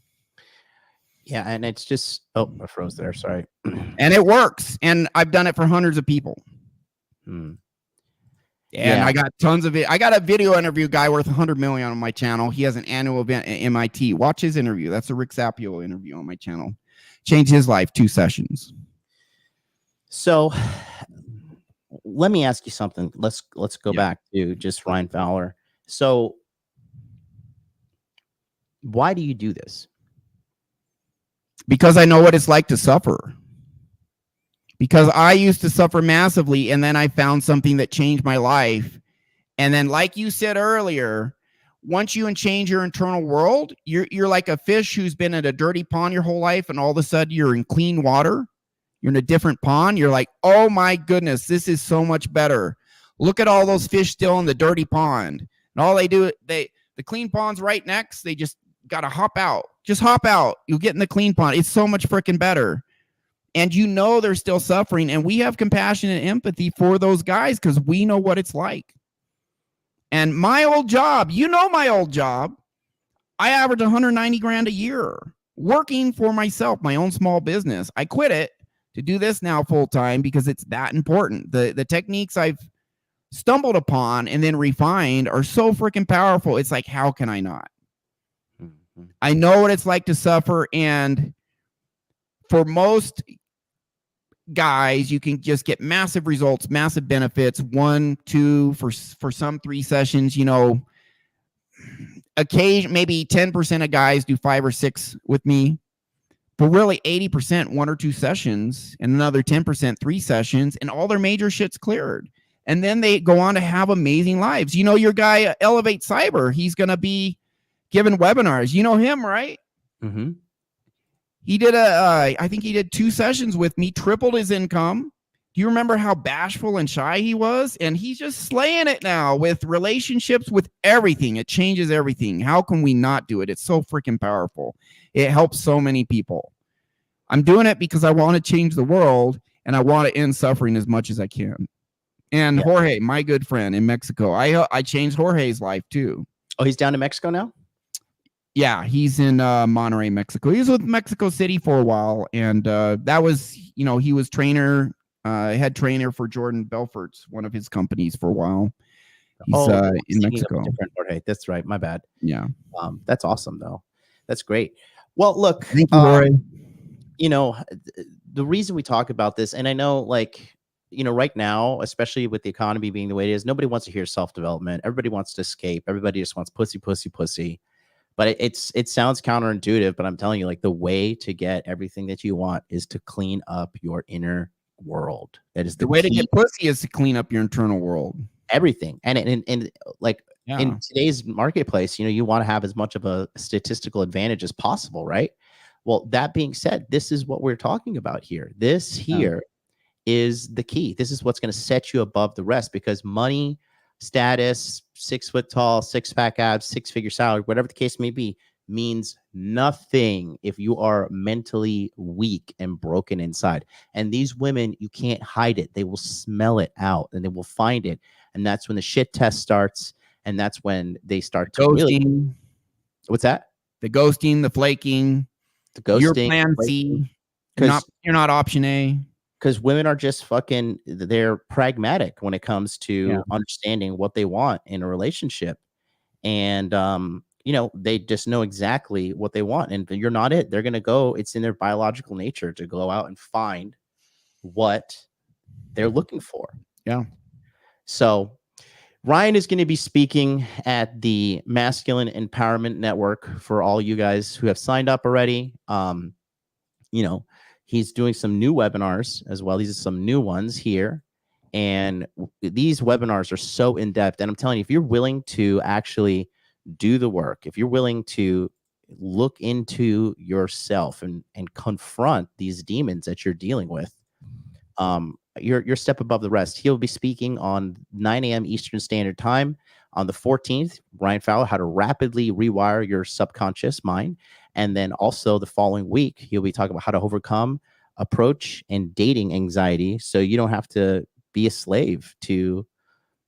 Yeah, and it's just, oh, I froze there. Sorry. And it works. And I've done it for hundreds of people. And I got tons of it. I got a video interview guy worth 100 million on my channel. He has an annual event at MIT. Watch his interview. That's a Rick Sapio interview on my channel. Changed his life, 2 sessions. So let me ask you something. Let's go back to just Ryan Fowler. So why do you do this? Because I know what it's like to suffer. Because I used to suffer massively, and then I found something that changed my life. And then, like you said earlier, once you change your internal world, you're like a fish who's been in a dirty pond your whole life, and all of a sudden you're in clean water. You're in a different pond. You're like, oh my goodness, this is so much better. Look at all those fish still in the dirty pond. And all they do, the clean pond's right next. They just got to hop out. Just hop out. You'll get in the clean pond. It's so much freaking better. And you know they're still suffering. And we have compassion and empathy for those guys because we know what it's like. And my old job, you know my old job, I average 190 grand a year working for myself, my own small business. I quit it to do this now full time because it's that important. The techniques I've stumbled upon and then refined are so freaking powerful. It's like, how can I not? I know what it's like to suffer, and for most guys, you can just get massive results, massive benefits, 1, 2, for some 3 sessions. You know, maybe 10% of guys do 5 or 6 with me, but really 80% 1 or 2 sessions, and another 10% 3 sessions, and all their major shit's cleared. And then they go on to have amazing lives. You know, your guy Elevate Cyber, he's going to be giving webinars. You know him, right? Mm-hmm. He did I think he did 2 sessions with me, tripled his income. Do you remember how bashful and shy he was? And he's just slaying it now with relationships, with everything. It changes everything. How can we not do it? It's so freaking powerful. It helps so many people. I'm doing it because I want to change the world, and I want to end suffering as much as I can. And Jorge, my good friend in Mexico, I changed Jorge's life too. Oh, he's down in Mexico now? Yeah, he's in Monterrey, Mexico. He was with Mexico City for a while, and that was, you know, he was head trainer for Jordan Belfort's, one of his companies, for a while. He's in Mexico. Jorge. That's right. My bad. Yeah. That's awesome, though. That's great. Well, look, thank you, Rory. You know, the reason we talk about this, and I know, like, you know, right now, especially with the economy being the way it is, nobody wants to hear self-development. Everybody wants to escape. Everybody just wants pussy, pussy, pussy. But it sounds counterintuitive, but I'm telling you, like, the way to get everything that you want is to clean up your inner world. That is the way to get pussy, is to clean up your internal world. Everything. And like, in today's marketplace, you know, you want to have as much of a statistical advantage as possible, right? Well, that being said, this is what we're talking about here. This here is the key. This is what's going to set you above the rest, because money, status, 6 foot tall, 6-pack abs, 6-figure salary, whatever the case may be, means nothing if you are mentally weak and broken inside. And these women, you can't hide it. They will smell it out, and they will find it. And that's when the shit test starts. And that's when they start to really... What's that? The ghosting, the flaking, the ghosting. Your plan C. You're not option A. Because women are just fucking, they're pragmatic when it comes to understanding what they want in a relationship. And, you know, they just know exactly what they want. And you're not it. They're going to go, it's in their biological nature to go out and find what they're looking for. Yeah. So Ryan is going to be speaking at the Masculine Empowerment Network for all you guys who have signed up already. You know, he's doing some new webinars as well. These are some new ones here. And these webinars are so in depth. And I'm telling you, if you're willing to actually do the work, if you're willing to look into yourself and confront these demons that you're dealing with, you're a step above the rest. He'll be speaking on 9 a.m. Eastern Standard Time on the 14th. Ryan Fowler, how to rapidly rewire your subconscious mind. And then also the following week, he'll be talking about how to overcome approach and dating anxiety, so you don't have to be a slave to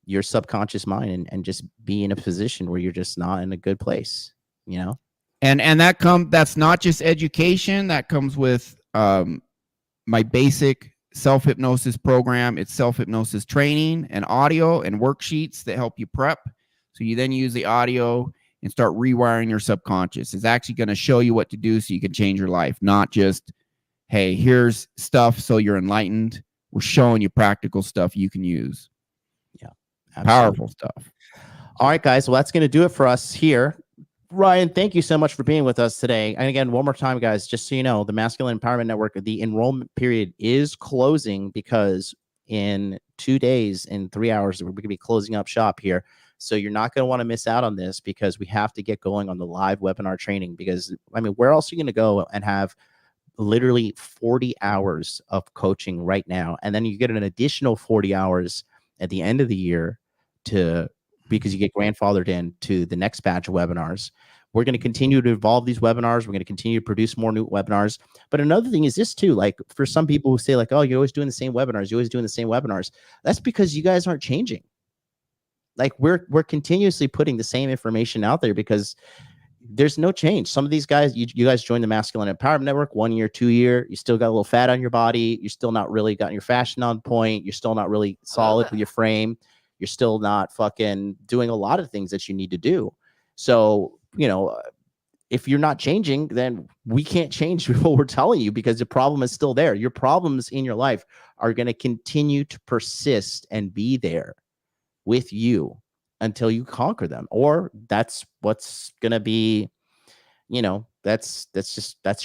your subconscious mind and just be in a position where you're just not in a good place, you know? And that's not just education. That comes with my basic self-hypnosis program. It's self-hypnosis training and audio and worksheets that help you prep. So you then use the audio and start rewiring your subconscious. It's actually going to show you what to do so you can change your life, not just, hey, here's stuff so you're enlightened. We're showing you practical stuff you can use. Yeah. Powerful stuff. All right, guys. Well, that's going to do it for us here. Ryan, thank you so much for being with us today. And again, one more time, guys, just so you know, the Masculine Empowerment Network, the enrollment period is closing because in 2 days, in 3 hours, we're going to be closing up shop here. So you're not going to want to miss out on this, because we have to get going on the live webinar training. Because, I mean, where else are you going to go and have literally 40 hours of coaching right now? And then you get an additional 40 hours at the end of the year because you get grandfathered in to the next batch of webinars. We're going to continue to evolve these webinars. We're going to continue to produce more new webinars. But another thing is this too, like for some people who say like, oh, you're always doing the same webinars. You're always doing the same webinars. That's because you guys aren't changing. Like we're continuously putting the same information out there because there's no change. Some of these guys, you guys joined the Masculine Empowerment Network 1 year, 2 year. You still got a little fat on your body. You're still not really gotten your fashion on point. You're still not really solid with your frame. You're still not fucking doing a lot of things that you need to do. So, you know, if you're not changing, then we can't change what we're telling you, because the problem is still there. Your problems in your life are going to continue to persist and be there with you until you conquer them. Or that's what's going to be, you know, that's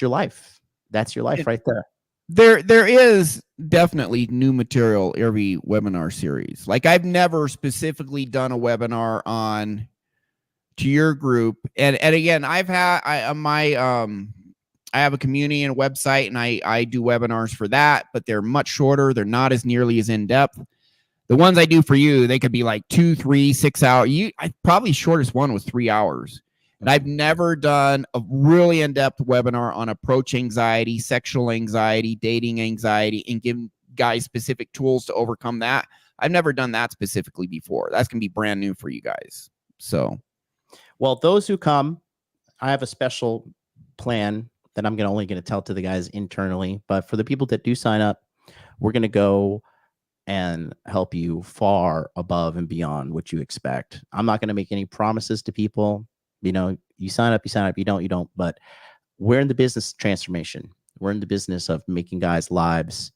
your life. That's your life right there. There is definitely new material every webinar series. Like I've never specifically done a webinar on to your group. And again, I have a community and a website, and I do webinars for that, but they're much shorter. They're not as nearly as in depth. The ones I do for you, they could be like 2, 3, 6 hours. Probably shortest one was 3 hours. And I've never done a really in-depth webinar on approach anxiety, sexual anxiety, dating anxiety, and give guys specific tools to overcome that. I've never done that specifically before. That's going to be brand new for you guys. So, well, those who come, I have a special plan that I'm only going to tell to the guys internally. But for the people that do sign up, we're going to go and help you far above and beyond what you expect. I'm not going to make any promises to people. You know, you sign up, you don't. But we're in the business of transformation. We're in the business of making guys' lives,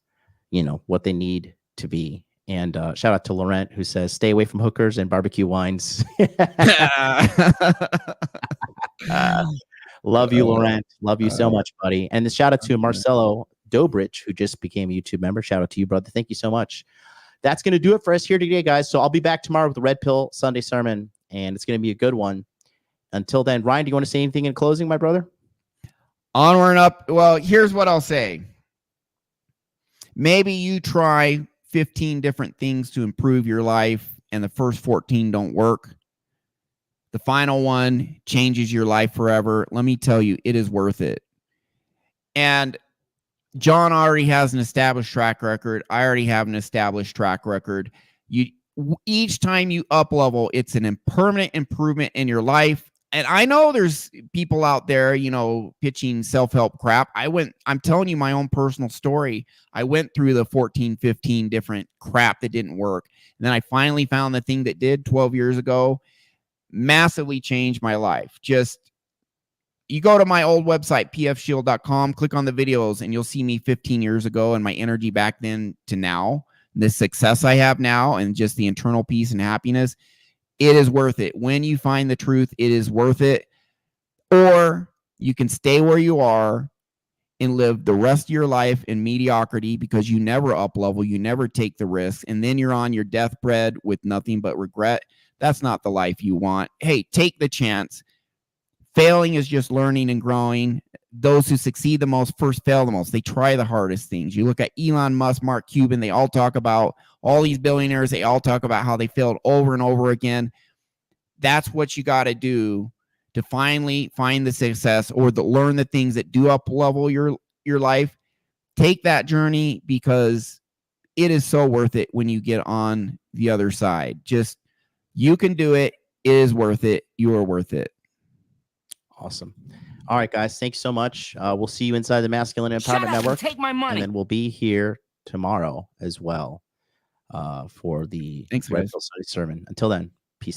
you know, what they need to be. And shout out to Laurent, who says, stay away from hookers and barbecue wines. Love you, Laurent. Love you so much, buddy. And the shout out to Marcelo Dobrich, who just became a YouTube member. Shout out to you, brother. Thank you so much. That's going to do it for us here today, guys. So I'll be back tomorrow with the Red Pill Sunday sermon, and it's going to be a good one. Until then, Ryan, do you want to say anything in closing, my brother? Onward and up. Well, here's what I'll say. Maybe you try 15 different things to improve your life, and the first 14 don't work. The final one changes your life forever. Let me tell you, it is worth it. And John already has an established track record. I already have an established track record. Each time you up level, it's an permanent improvement in your life. And I know there's people out there, you know, pitching self-help crap. I'm telling you my own personal story. I went through the 14, 15 different crap that didn't work. And then I finally found the thing that did 12 years ago. Massively changed my life. Just, you go to my old website, pfshield.com, click on the videos, and you'll see me 15 years ago and my energy back then to now, the success I have now, and just the internal peace and happiness. It is worth it. When you find the truth, it is worth it. Or you can stay where you are and live the rest of your life in mediocrity because you never up level, you never take the risk, and then you're on your deathbed with nothing but regret. That's not the life you want. Hey, take the chance. Failing is just learning and growing. Those who succeed the most first fail the most. They try the hardest things. You look at Elon Musk, Mark Cuban, they all talk about, all these billionaires, they all talk about how they failed over and over again. That's what you got to do to finally find the success or learn the things that do up level your life. Take that journey because it is so worth it when you get on the other side. Just, you can do it. It is worth it. You are worth it. Awesome. All right, guys. Thanks so much. We'll see you inside the Masculine Empowerment Network. Take my money. And then we'll be here tomorrow as well for the Thanks, Red guys. Pill Study sermon. Until then.